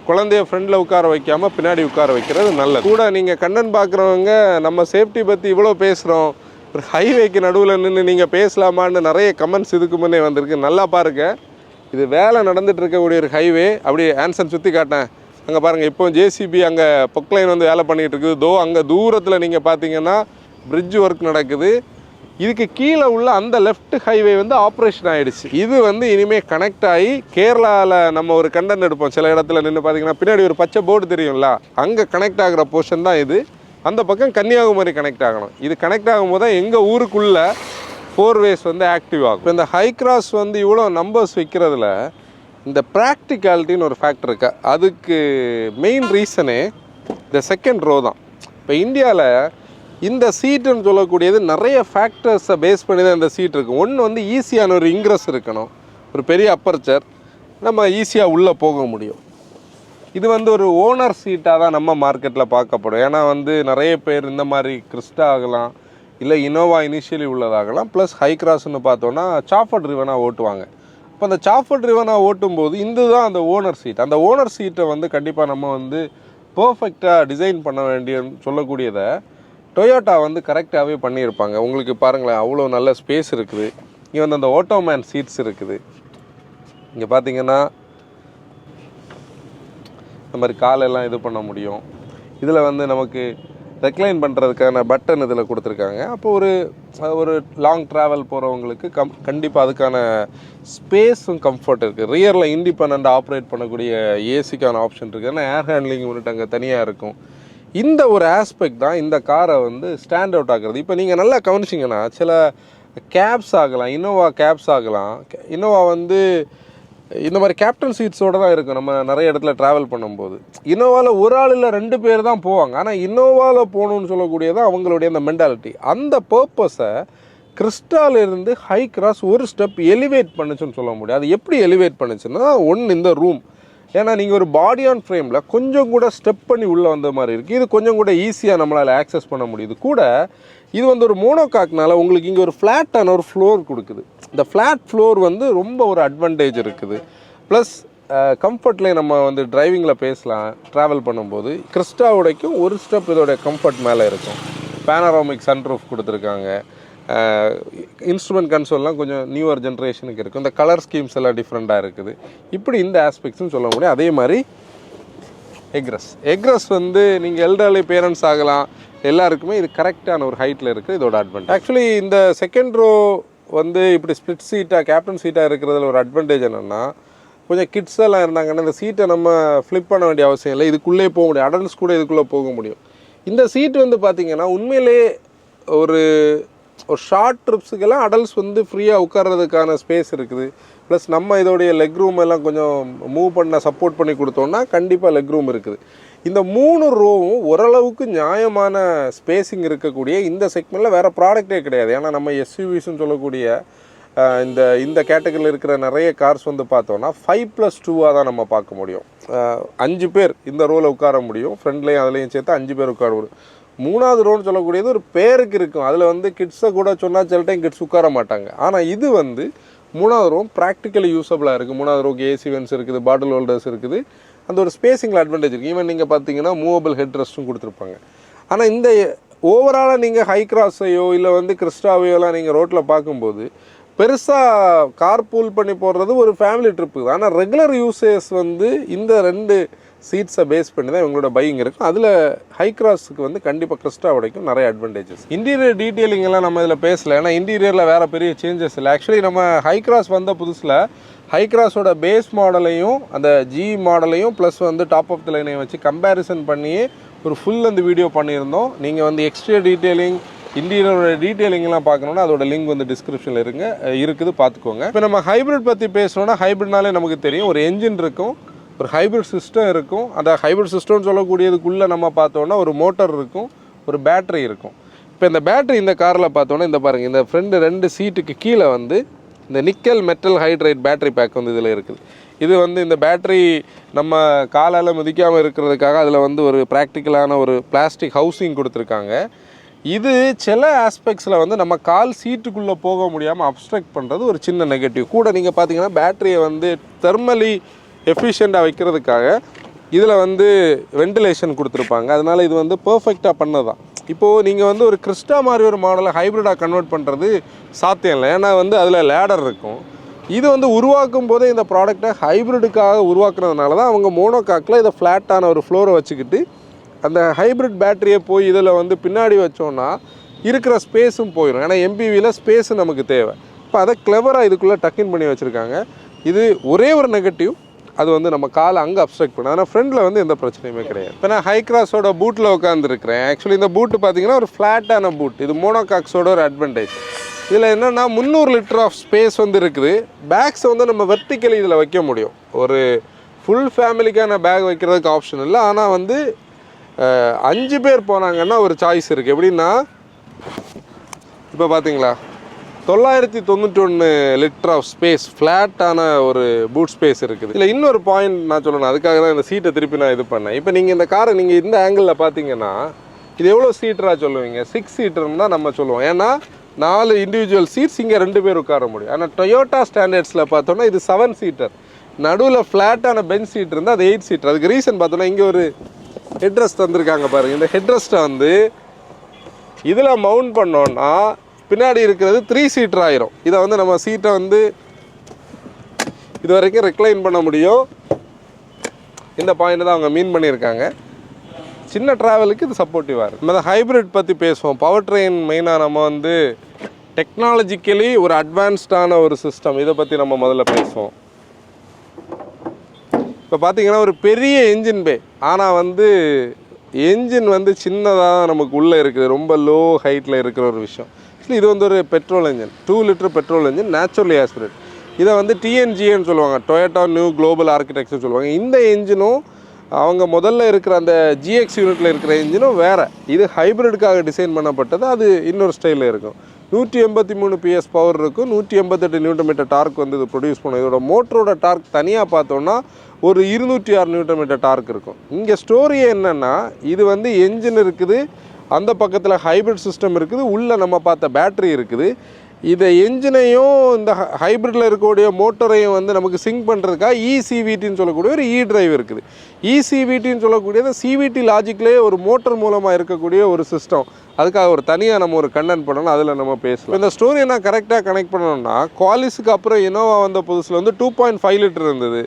குழந்தைய ஃப்ரெண்டில் உட்கார வைக்காமல் பின்னாடி உட்கார வைக்கிறது நல்லது. கூட நீங்கள் கண்டென்ட் பார்க்குறவங்க நம்ம சேஃப்டி பற்றி இவ்வளோ பேசுகிறோம், ஒரு ஹைவேக்கு நடுவில் நின்று நீங்கள் பேசலாமான்னு நிறைய கமெண்ட்ஸ் இதுக்கு முன்னே வந்திருக்கு. நல்லா பாருங்கள், இது வேலை நடந்துகிட்டு இருக்கக்கூடிய ஒரு ஹைவே. அப்படியே ஆன்சர் சுற்றி காட்டேன், அங்கே பாருங்கள். இப்போ ஜேசிபி அங்கே பொக்லைன் வந்து வேலை பண்ணிகிட்டு இருக்குது. அங்கே தூரத்தில் நீங்கள் பார்த்தீங்கன்னா பிரிட்ஜ் ஒர்க் நடக்குது. இதுக்கு கீழே உள்ள அந்த லெஃப்ட் ஹைவே வந்து ஆப்ரேஷன் ஆகிடுச்சு. இது வந்து இனிமேல் கனெக்ட் ஆகி கேரளாவில் நம்ம ஒரு கண்டென்ட் எடுப்போம் சில இடத்துல நின்று பார்த்தீங்கன்னா பின்னாடி ஒரு பச்சை போர்டு தெரியும்ல, அங்கே கனெக்ட் ஆகிற போர்ஷன் தான் இது. அந்த பக்கம் கன்னியாகுமரி கனெக்ட் ஆகணும். இது கனெக்ட் ஆகும்போது தான் எங்கள் ஊருக்குள்ளே 4 ways வந்து ஆக்டிவ் ஆகும். இப்போ இந்த ஹை கிராஸ் வந்து இவ்வளோ நம்பர்ஸ் வைக்கிறதுல இந்த ப்ராக்டிகாலிட்டின்னு ஒரு ஃபேக்டர் இருக்கா, அதுக்கு மெயின் ரீசனே இந்த செகண்ட் ரோ தான். இப்போ இந்தியாவில் இந்த சீட்டுன்னு சொல்லக்கூடியது நிறைய ஃபேக்டர்ஸை பேஸ் பண்ணி தான் இந்த சீட் இருக்குது. ஒன்று வந்து ஈஸியான ஒரு இன்க்ரஸ் இருக்கணும், ஒரு பெரிய அப்பர்ச்சர், நம்ம ஈஸியாக உள்ளே போக முடியும். இது வந்து ஒரு ஓனர் சீட்டாக தான் நம்ம மார்க்கெட்டில் பார்க்கப்படும். ஏன்னா வந்து நிறைய பேர் இந்த மாதிரி கிறிஸ்டா ஆகலாம், இல்லை இனோவா இனிஷியலி உள்ளதாகலாம், ப்ளஸ் ஹை கிராஸ்ன்னு பார்த்தோன்னா சாஃபர்ட் ரிவனாக ஓட்டுவாங்க. இப்போ அந்த சாஃபர்ட் ரிவனாக ஓட்டும்போது இந்த தான் அந்த ஓனர் சீட். அந்த ஓனர் சீட்டை வந்து கண்டிப்பாக நம்ம வந்து பர்ஃபெக்டாக டிசைன் பண்ண வேண்டிய சொல்லக்கூடியதை டொயோட்டா வந்து கரெக்டாகவே பண்ணியிருப்பாங்க. உங்களுக்கு பாருங்களேன், அவ்வளோ நல்ல ஸ்பேஸ் இருக்குது. இங்கே வந்து அந்த ஓட்டோமேன் சீட்ஸ் இருக்குது. இங்கே பார்த்தீங்கன்னா இந்த மாதிரி காலெல்லாம் இது பண்ண முடியும். இதில் வந்து நமக்கு ரெக்ளைன் பண்ணுறதுக்கான பட்டன் இதில் கொடுத்துருக்காங்க. அப்போ ஒரு லாங் ட்ராவல் போகிறவங்களுக்கு கண்டிப்பாக அதுக்கான ஸ்பேஸும் கம்ஃபர்ட் இருக்குது. ரியரில் இண்டிபெண்ட் ஆப்ரேட் பண்ணக்கூடிய ஏசிக்கான ஆப்ஷன் இருக்குது. ஏன்னா ஏர் ஹேண்ட்லிங் யூனிட் அங்கே தனியாக இருக்கும். இந்த ஒரு ஆஸ்பெக்ட் தான் இந்த காரை வந்து ஸ்டாண்ட் அவுட் ஆகுறது. இப்போ நீங்கள் நல்லா கவனிச்சிங்கன்னா சில கேப்ஸ் ஆகலாம், இனோவா கேப்ஸ் ஆகலாம். இனோவா வந்து இந்த மாதிரி கேப்டன் சீட்ஸோடு தான் இருக்கும் நம்ம நிறைய இடத்துல ட்ராவல் பண்ணும்போது. இனோவாவில் ஒரு ஆள் இல்லை 2 பேர் தான் போவாங்க. ஆனால் இனோவாவில் போகணுன்னு சொல்லக்கூடியதான் அவங்களுடைய அந்த மென்டாலிட்டி. அந்த பர்பஸை கிறிஸ்டாலிருந்து ஹை கிராஸ் ஒரு ஸ்டெப் எலிவேட் பண்ணுச்சுன்னு சொல்ல முடியும். அது எப்படி எலிவேட் பண்ணுச்சுன்னா, இந்த ரூம், ஏன்னா நீங்கள் ஒரு பாடி ஆன் ஃப்ரேமில் கொஞ்சம் கூட ஸ்டெப் பண்ணி உள்ளே வந்த மாதிரி இருக்குது. இது கொஞ்சம் கூட ஈஸியாக நம்மளால் ஆக்சஸ் பண்ண முடியுது. கூட இது வந்து ஒரு மோனோகாக்னால உங்களுக்கு இங்கே ஒரு ஃப்ளாட்டான ஒரு ஃப்ளோர் கொடுக்குது. இந்த ஃப்ளாட் ஃப்ளோர் வந்து ரொம்ப ஒரு அட்வான்டேஜ் இருக்குது. ப்ளஸ் கம்ஃபர்ட்லேயே நம்ம வந்து டிரைவிங்கில் பேசலாம் ட்ராவல் பண்ணும்போது. கிறிஸ்டாவோடைக்கும் ஒரு ஸ்டெப் இதோடைய கம்ஃபர்ட் மேலே இருக்கும். பேனராமிக் சன்ரூஃப் கொடுத்துருக்காங்க. இன்ஸ்ட்ருமெண்ட் கன்சோல்லாம் கொஞ்சம் நியூவர் ஜென்ரேஷனுக்கு இருக்கும். இந்த கலர் ஸ்கீம்ஸ் எல்லாம் டிஃப்ரெண்ட்டாக இருக்குது. இப்படி இந்த ஆஸ்பெக்ட்ஸ்னு சொல்ல முடியும். அதே மாதிரி எக்ரஸ் வந்து நீங்கள் எல்டர்லி பேரண்ட்ஸ் ஆகலாம், எல்லாருக்குமே இது கரெக்டான ஒரு ஹைட்டில் இருக்குது. இதோட அட்வான்டேஜ் ஆக்சுவலி இந்த செகண்ட் ரோ வந்து இப்படி ஸ்ப்ளிட் சீட்டாக கேப்டன் சீட்டாக இருக்கிறதுல ஒரு அட்வான்டேஜ் என்னென்னா, கொஞ்சம் கிட்ஸ் எல்லாம் இருந்தாங்கன்னா இந்த சீட்டை நம்ம ஃப்ளிப் பண்ண வேண்டிய அவசியம் இல்லை. இதுக்குள்ளே போக முடியும். அடல்ட்ஸ் கூட இதுக்குள்ளே போக முடியும். இந்த சீட் வந்து பார்த்திங்கன்னா உண்மையிலே ஒரு ஷார்ட் ட்ரிப்ஸுக்கெல்லாம் அடல்ட்ஸ் வந்து ஃப்ரீயாக உட்கார்றதுக்கான ஸ்பேஸ் இருக்குது. ப்ளஸ் நம்ம இதோடைய லெக் ரூம் எல்லாம் கொஞ்சம் மூவ் பண்ண சப்போர்ட் பண்ணி கொடுத்தோன்னா கண்டிப்பாக லெக் ரூம் இருக்குது. இந்த 3 ரோவும் ஓரளவுக்கு நியாயமான ஸ்பேஸிங் இருக்கக்கூடிய இந்த செக்மெண்ட்டில் வேறு ப்ராடக்டே கிடையாது. ஏன்னா நம்ம எஸ்யூவிஸ்ன்னு சொல்லக்கூடிய இந்த கேட்டகரியில் இருக்கிற நிறைய கார்ஸ் வந்து பார்த்தோன்னா 5+2 தான் நம்ம பார்க்க முடியும். 5 பேர் இந்த ரோவில் உட்கார முடியும். ஃப்ரெண்ட்லேயும் அதுலேயும் சேர்த்து 5 பேர் உட்கார முடியும். 3வது ரோன்னு சொல்லக்கூடியது ஒரு பேருக்கு இருக்கும். அதில் வந்து கிட்ஸை கூட சொன்னால் சில டைம் கிட்ஸ் உட்கார மாட்டாங்க. ஆனால் இது வந்து 3வது ரோ ப்ராக்டிக்கலி யூஸபிளாக இருக்குது. 3வது ரோக்கு ஏசி வென்ஸ் இருக்குது, பாட்டில் ஹோல்டர்ஸ் இருக்குது. அந்த ஒரு ஸ்பேஸிங்கில் அட்வான்டேஜ் இருக்குது. ஈவன் நீங்கள் பார்த்தீங்கன்னா மூவபிள் ஹெட் ரெஸ்ட்டும் கொடுத்துருப்பாங்க. ஆனால் இந்த ஓவராலாக நீங்கள் ஹை கிராஸையோ இல்லை வந்து கிறிஸ்டாவையோலாம் நீங்கள் ரோட்டில் பார்க்கும்போது பெருசாக கார் பூல் பண்ணி போடுறது ஒரு ஃபேமிலி ட்ரிப்பு தான். ஆனால் ரெகுலர் யூசேஸ் வந்து இந்த 2 சீட்ஸை பேஸ் பண்ணி தான் இவங்களோட பையிங் இருக்கும். அதில் ஹை கிராஸுக்கு வந்து கண்டிப்பாக கிறிஸ்டா உடைக்கும் நிறைய அட்வான்டேஜஸ். இன்டீரியர் டீட்டெயிலிங் எல்லாம் நம்ம இதில் பேசலை, ஏன்னா இன்டீரியரில் வேறு பெரிய சேஞ்சஸ் இல்லை. ஆக்சுவலி நம்ம ஹை கிராஸ் வந்த புதுசில் ஹை கிராஸோட பேஸ் மாடலையும் அந்த ஜி மாடலையும் ப்ளஸ் வந்து டாப் ஆஃப் த லைனையும் வச்சு கம்பேரிசன் பண்ணி ஒரு ஃபுல் அந்த வீடியோ பண்ணியிருந்தோம். நீங்கள் வந்து எக்ஸ்ட்ரா டீட்டெயிலிங் இன்டீரியரோட டீட்டெயிலிங்லாம் பார்க்கணுன்னா அதோட லிங்க் வந்து டிஸ்கிரிப்ஷனில் இருக்குது, பார்த்துக்கோங்க. இப்போ நம்ம ஹைப்ரிட் பற்றி பேசணுன்னா ஹைப்ரிட்னாலே நமக்கு தெரியும், ஒரு என்ஜின் இருக்கும், ஒரு ஹைப்ரிட் சிஸ்டம் இருக்கும். அந்த ஹைப்ரிட் சிஸ்டம்னு சொல்லக்கூடியதுக்குள்ளே நம்ம பார்த்தோன்னா ஒரு மோட்டர் இருக்கும், ஒரு பேட்டரி இருக்கும். இப்போ இந்த பேட்டரி இந்த காரில் பார்த்தோன்னா இந்த பாருங்கள், இந்த ஃப்ரெண்டு 2 சீட்டுக்கு கீழே வந்து இந்த nickel metal hydride battery pack வந்து இதில் இருக்குது. இது வந்து இந்த பேட்டரி நம்ம காலால் மிதிக்காமல் இருக்கிறதுக்காக அதில் வந்து ஒரு ப்ராக்டிக்கலான ஒரு பிளாஸ்டிக் ஹவுசிங் கொடுத்துருக்காங்க. இது சில ஆஸ்பெக்ட்ஸில் வந்து நம்ம கால் சீட்டுக்குள்ளே போக முடியாமல் அப்ஸ்ட்ரக்ட் பண்ணுறது ஒரு சின்ன நெகட்டிவ். கூட நீங்கள் பார்த்தீங்கன்னா பேட்டரியை வந்து தெர்மலி எஃபிஷியண்ட்டாக வைக்கிறதுக்காக இதில் வந்து வென்டிலேஷன் கொடுத்துருப்பாங்க. அதனால் இது வந்து பர்ஃபெக்டாக பண்ணதான். இப்போது நீங்கள் வந்து ஒரு கிறிஸ்டா மாதிரி ஒரு மாடலை ஹைப்ரிடாக கன்வெர்ட் பண்ணுறது சாத்தியம் இல்லை. ஏன்னா வந்து அதில் லேடர் இருக்கும். இது வந்து உருவாக்கும் போதே இந்த ப்ராடக்டை ஹைப்ரிடுக்காக உருவாக்குறதுனால தான் அவங்க மோனோகாக்கில் இதை ஃப்ளாட்டான ஒரு ஃப்ளோரை வச்சுக்கிட்டு அந்த ஹைப்ரிட் பேட்டரியை போய் இதில் வந்து பின்னாடி வச்சோன்னா இருக்கிற ஸ்பேஸும் போயிடும். ஏன்னா எம்பிவியில் ஸ்பேஸும் நமக்கு தேவை. இப்போ அதை கிளவராக இதுக்குள்ளே டக்கின் பண்ணி வச்சுருக்காங்க. இது ஒரே ஒரு நெகட்டிவ், அது வந்து நம்ம காலை அங்கே அப்ஸ்ட்ரக்ட் பண்ண. ஆனால் ஃப்ரண்டில் வந்து எந்த பிரச்சனையுமே கிடையாது. இப்போ நான் ஹை கிராஸோட பூட்டில் உட்காந்துருக்கிறேன். ஆக்சுவலி இந்த பூட்டு பார்த்தீங்கன்னா ஒரு ஃப்ளாட்டான பூட். இது மோனோகாக்ஸோட ஒரு அட்வான்டேஜ். இதில் என்னென்னா 300 லிட்டர் ஆஃப் ஸ்பேஸ் வந்து இருக்குது. பேக்ஸை வந்து நம்ம வெர்டிக்கலி இதில் வைக்க முடியும். ஒரு ஃபுல் ஃபேமிலிக்கான பேக் வைக்கிறதுக்கு ஆப்ஷன் இல்லை. ஆனால் வந்து 5 பேர் போனாங்கன்னா ஒரு சாய்ஸ் இருக்குது. எப்படின்னா இப்போ பார்த்தீங்களா 991 லிட்டர் ஆஃப் ஸ்பேஸ் ஃப்ளாட்டான ஒரு பூட் ஸ்பேஸ் இருக்குது. இல்லை இன்னொரு பாயிண்ட் நான் சொல்லணும், அதுக்காக தான் இந்த சீட்டை திருப்பி நான் இது பண்ணேன். இப்போ நீங்கள் இந்த காரை நீங்கள் இந்த ஆங்கிளில் பார்த்தீங்கன்னா இது எவ்வளோ சீட்டராக சொல்லுவீங்க? 6 சீட்டர்னு தான் நம்ம சொல்லுவோம். ஏன்னா 4 இண்டிவிஜுவல் சீட்ஸ், இங்கே 2 பேர் உட்கார முடியும். ஆனால் டொயோட்டா ஸ்டாண்டர்ட்ஸில் பார்த்தோன்னா இது 7 சீட்டர். நடுவில் ஃப்ளாட்டான பெஞ்ச் சீட் இருந்தால் அது 8 சீட்டர். அதுக்கு ரீசன் பார்த்தோன்னா இங்கே ஒரு ஹெட்ரெஸ்ட் தந்திருக்காங்க பாருங்கள். இந்த ஹெட்ரெஸ்ட்டை வந்து இதில் மவுண்ட் பண்ணோன்னா பின்னாடி இருக்கிறது 3 சீட்டர் ஆயிரும். இதை வந்து நம்ம சீட்டை வந்து இது வரைக்கும் ரெக்ளைன் பண்ண முடியும். இந்த பாயிண்ட் தான் அவங்க மீன் பண்ணியிருக்காங்க. சின்ன ட்ராவலுக்கு இது சப்போர்ட்டிவாக இருக்குது. நம்ம ஹைப்ரிட் பற்றி பேசுவோம். பவர் ட்ரெயின் மெயினாக நம்ம வந்து டெக்னாலஜிக்கலி ஒரு அட்வான்ஸ்டான ஒரு சிஸ்டம், இதை பற்றி நம்ம முதல்ல பேசுவோம். இப்போ பார்த்தீங்கன்னா ஒரு பெரிய என்ஜின் பே, ஆனால் வந்து என்ஜின் வந்து சின்னதாக நமக்கு உள்ளே இருக்குது, ரொம்ப லோ ஹைட்டில் இருக்கிற ஒரு விஷயம். இது வந்து ஒரு petrol engine, 2 litre petrol engine, naturally aspirate. இதை வந்து டிஎன்ஜின்னு சொல்லுவாங்க, டொயோட்டா நியூ குளோபல் ஆர்கிடெக்சர் சொல்லுவாங்க. இந்த என்ஜினும் அவங்க முதல்ல இருக்கிற அந்த ஜிஎக்ஸ் யூனிட்டில் இருக்கிற என்ஜினும் வேறு. இது ஹைப்ரிடுக்காக டிசைன் பண்ணப்பட்டது, அது இன்னொரு ஸ்டைலில் இருக்கும். 183 PS பவர் இருக்கும், 188 Nm டார்க் வந்து இது ப்ரொடியூஸ் பண்ணும். இதோட மோட்டரோட டார்க் தனியாக பார்த்தோன்னா ஒரு 206 Nm டார்க் இருக்கும். இங்கே ஸ்டோரியே என்னென்னா, இது வந்து என்ஜின் இருக்குது, அந்த பக்கத்தில் ஹைப்ரிட் சிஸ்டம் இருக்குது, உள்ளே நம்ம பார்த்த பேட்ரி இருக்குது. இதை என்ஜினையும் இந்த ஹைப்ரிட்டில் இருக்கக்கூடிய மோட்டரையும் வந்து நமக்கு சிங்க் பண்ணுறதுக்காக இசிவிடின்னு சொல்லக்கூடிய ஒரு டிரைவ் இருக்குது. இசிவிடின்னு சொல்லக்கூடியது சிவிடி லாஜிக்லேயே ஒரு மோட்டர் மூலமாக இருக்கக்கூடிய ஒரு சிஸ்டம். அதுக்காக ஒரு தனியாக நம்ம ஒரு கண்டென்ட் பண்ணணும், அதில் நம்ம பேசலாம். இந்த ஸ்டோரியை நான் கரெக்டாக கனெக்ட் பண்ணணும்னா, குவாலிஸுக்கு அப்புறம் இனோவா வந்த புதுசில் வந்து 2.5 லிட்டர் இருந்தது.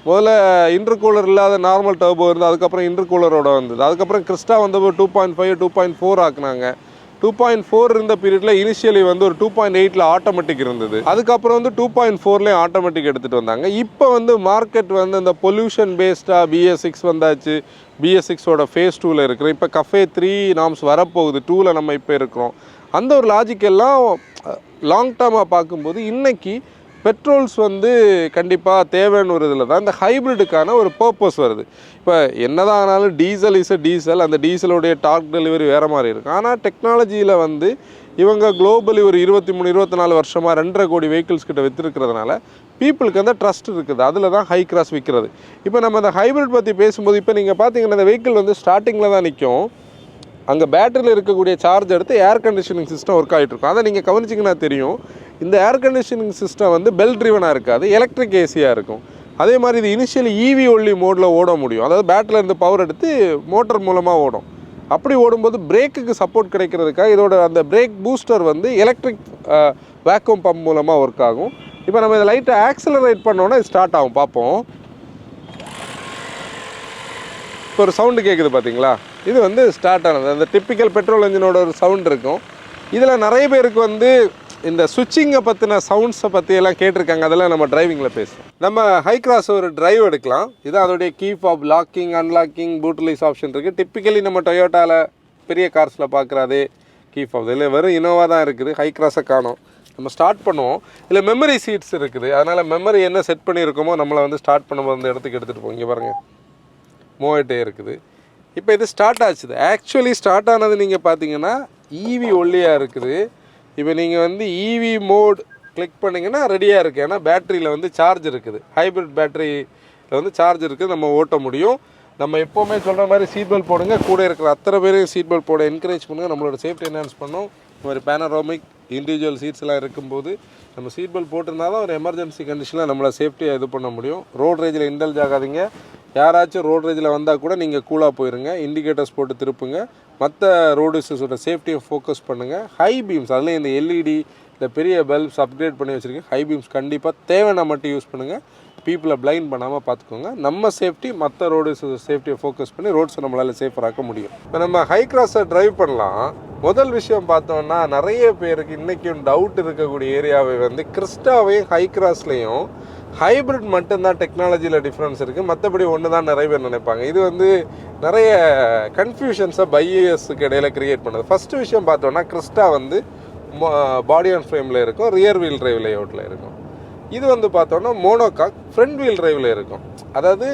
முதல்ல இன்டர்கூலர் இல்லாத நார்மல் டர்போ இருந்தது, அதுக்கப்புறம் இன்டர்கூலரோட வந்தது. அதுக்கப்புறம் கிறிஸ்டா வந்தபோது 2.5 2.4 ஆக்குனாங்க. 2.4 இருந்த பீரியடில் இனிஷியலி வந்து ஒரு 2.8 ஆட்டோமேட்டிக் இருந்தது. அதுக்கப்புறம் வந்து 2.4 ஆட்டோமேட்டிக் எடுத்துகிட்டு வந்தாங்க. இப்போ வந்து மார்க்கெட் வந்து இந்த பொல்யூஷன் பேஸ்டாக BS6 வந்தாச்சு. BS6ஓட ஃபேஸ் 2ல் இருக்கிறோம். இப்போ CAFE 3 நார்ம்ஸ் வரப்போகுது, 2ல் நம்ம இப்போ இருக்கிறோம். அந்த ஒரு லாஜிக் எல்லாம் லாங் டேர்மாக பார்க்கும்போது இன்றைக்கி பெட்ரோல்ஸ் வந்து கண்டிப்பாக தேவைன்னு ஒரு இதில் தான் இந்த ஹைப்ரிடுக்கான ஒரு பர்பஸ் வருது. இப்போ என்னதான் ஆனாலும் டீசல் இஸ் டீசல், அந்த டீசலுடைய டார்க் டெலிவரி வேறு மாதிரி இருக்கும். ஆனால் டெக்னாலஜியில் வந்து இவங்க குளோபலி ஒரு 23-24 வருஷமாக 2.5 கோடி வெஹிக்கிள்ஸ் கிட்ட விற்றுருக்கிறதுனால பீப்புளுக்கு அந்த ட்ரஸ்ட் இருக்குது. அதில் தான் ஹை கிராஸ் விற்கிறது. இப்போ நம்ம அந்த ஹைப்ரிட் பற்றி பேசும்போது இப்போ நீங்கள் பார்த்தீங்கன்னா இந்த வெஹிக்கிள் வந்து ஸ்டார்டிங்கில் தான் நிற்கும். அங்கே பேட்டரியில் இருக்கக்கூடிய சார்ஜ் எடுத்து ஏர் கண்டிஷனிங் சிஸ்டம் ஒர்க் ஆகிட்டு இருக்கும். அதை நீங்கள் கவனிச்சிங்கன்னா தெரியும். இந்த ஏர் கண்டிஷனிங் சிஸ்டம் வந்து பெல் ட்ரிவனாக இருக்காது, எலக்ட்ரிக் ஏசியாக இருக்கும். அதே மாதிரி இது இனிஷியலி இவி ஒன்லி மோடில் ஓட முடியும். அதாவது பேட்டரியில் இருந்து பவர் எடுத்து மோட்டர் மூலமாக ஓடும். அப்படி ஓடும்போது பிரேக்குக்கு சப்போர்ட் கிடைக்கிறதுக்காக இதோட அந்த பிரேக் பூஸ்டர் வந்து எலக்ட்ரிக் வேக்யூம் பம்ப் மூலமாக ஒர்க் ஆகும். இப்போ நம்ம இதை லைட்டை ஆக்சலரேட் பண்ணோன்னா இது ஸ்டார்ட் ஆகும். பார்ப்போம். இப்போ ஒரு சவுண்டு கேட்குது பார்த்தீங்களா, இது வந்து ஸ்டார்ட் ஆனது. அந்த டிப்பிக்கல் பெட்ரோல் இன்ஜினோட ஒரு சவுண்ட் இருக்கும். இதில் நிறைய பேருக்கு வந்து இந்த சுவிட்சிங்கை பற்றின சவுண்ட்ஸை பற்றி எல்லாம் கேட்டிருக்காங்க. அதெல்லாம் நம்ம டிரைவிங்கில் பேசுவோம். நம்ம ஹை கிராஸ் ஒரு டிரைவ் எடுக்கலாம். இது அதோடைய key fob locking unlocking boot release option இருக்குது. டிப்பிக்கலி நம்ம டொயோட்டாவில் பெரிய கார்ஸில் பார்க்குறாதே கீ ஃபாப். இதில் வெறும் இனோவா தான் இருக்குது, ஹை கிராஸை காணும். நம்ம ஸ்டார்ட் பண்ணுவோம். இதில் மெமரி சீட்ஸ் இருக்குது. அதனால் மெமரி என்ன செட் பண்ணியிருக்கோமோ நம்மளை வந்து ஸ்டார்ட் பண்ணும்போது அந்த இடத்துக்கு எடுத்துகிட்டு போங்க. இங்கே பாருங்கள், மூவாயிட்டே இருக்குது. இப்போ இது ஸ்டார்ட் ஆச்சுது. ஆக்சுவலி ஸ்டார்ட் ஆனது நீங்கள் பார்த்தீங்கன்னா ஈவி ஒல்லியாக இருக்குது. இப்போ நீங்கள் வந்து ஈவி மோட் கிளிக் பண்ணிங்கன்னா ரெடியாக இருக்குது. ஏன்னா பேட்டரியில் வந்து சார்ஜ் இருக்குது. ஹைப்ரிட் பேட்டரியில் வந்து சார்ஜ் இருக்குது, நம்ம ஓட்ட முடியும். நம்ம எப்போவுமே சொல்கிற மாதிரி சீட் பெல்ட் போடுங்க. கூட இருக்கிற அத்தனை பேரையும் சீட் பெல்ட் போட என்கரேஜ் பண்ணுங்கள். நம்மளோட சேஃப்டி என்ஹான்ஸ் பண்ணோம். இந்த மாதிரி பேனரோமிக் இண்டிவிஜுவல் சீட்ஸ் எல்லாம் இருக்கும்போது நம்ம சீட் பெல்ட் போட்டிருந்தால் தான் ஒரு எமர்ஜென்சி கண்டிஷனில் நம்மளை சேஃப்டியாக இது பண்ண முடியும். ரோட் ரேஜில் இண்டல்ஜ் ஆகாதீங்க. யாராச்சும் ரோட் ரேஜில் வந்தால் கூட நீங்கள் கூலாக போயிருங்க. இண்டிகேட்டர்ஸ் போட்டு திருப்புங்க. மற்ற ரோடு யூசர்ஸோட சேஃப்டியை ஃபோக்கஸ் பண்ணுங்கள். ஹை பீம்ஸ், அதில் இந்த எல்இடி இந்த பெரிய பல்ப்ஸ் அப்கிரேட் பண்ணி வச்சுருக்கேன். ஹை பீம்ஸ் கண்டிப்பாக தேவைன்னா மட்டும் யூஸ் பண்ணுங்கள். பீப்புளை பிளைண்ட் பண்ணாமல் பார்த்துக்கோங்க. நம்ம சேஃப்டி மற்ற ரோடு சேஃப்டியை ஃபோக்கஸ் பண்ணி ரோட்ஸை நம்மளால் சேஃபராக்க முடியும். இப்போ நம்ம ஹை கிராஸை ட்ரைவ் பண்ணலாம். முதல் விஷயம் பார்த்தோன்னா, நிறைய பேருக்கு இன்றைக்கும் டவுட் இருக்கக்கூடிய ஏரியாவை வந்து கிறிஸ்டாவையும் ஹை கிராஸ்லேயும் ஹைப்ரிட் மட்டும்தான் டெக்னாலஜியில் டிஃப்ரென்ஸ் இருக்குது, மற்றபடி ஒன்று தான் நிறைய பேர் நினைப்பாங்க. இது வந்து நிறைய கன்ஃபியூஷன்ஸை பையர்ஸுக்கு இடையில க்ரியேட் பண்ணுது. ஃபஸ்ட்டு விஷயம் பார்த்தோன்னா, கிறிஸ்டா வந்து பாடி ஆன் ஃப்ரேமில் இருக்கும், ரியர் வீல் டிரைவ் லேஅவுட்டில் இருக்கும். இது வந்து பார்த்தோன்னா மோனோகாக் ஃப்ரண்ட் வீல் டிரைவில் இருக்கும். அதாவது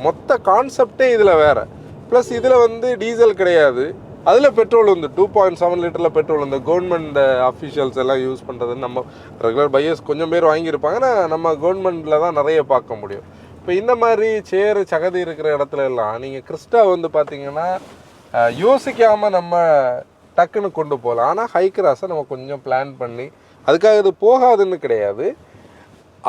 மொத்த கான்செப்டே இதில் வேறு. ப்ளஸ் இதில் வந்து டீசல் கிடையாது, அதில் பெட்ரோல் வந்து 2.7 லிட்டரில் பெட்ரோல் வந்து கவர்மெண்ட் அஃபிஷியல்ஸ் எல்லாம் யூஸ் பண்ணுறது. நம்ம ரெகுலர் பையர்ஸ் கொஞ்சம் பேர் வாங்கியிருப்பாங்கன்னா நம்ம கவர்மெண்ட்டில் தான் நிறைய பார்க்க முடியும். இப்போ இந்த மாதிரி சேரு சகதி இருக்கிற இடத்துல எல்லாம் நீங்கள் கிறிஸ்டா வந்து பார்த்திங்கன்னா யோசிக்காமல் நம்ம டக்குன்னு கொண்டு போகலாம். ஆனால் ஹை கிராஸை நம்ம கொஞ்சம் பிளான் பண்ணி, அதுக்காக இது போகாதுன்னு கிடையாது,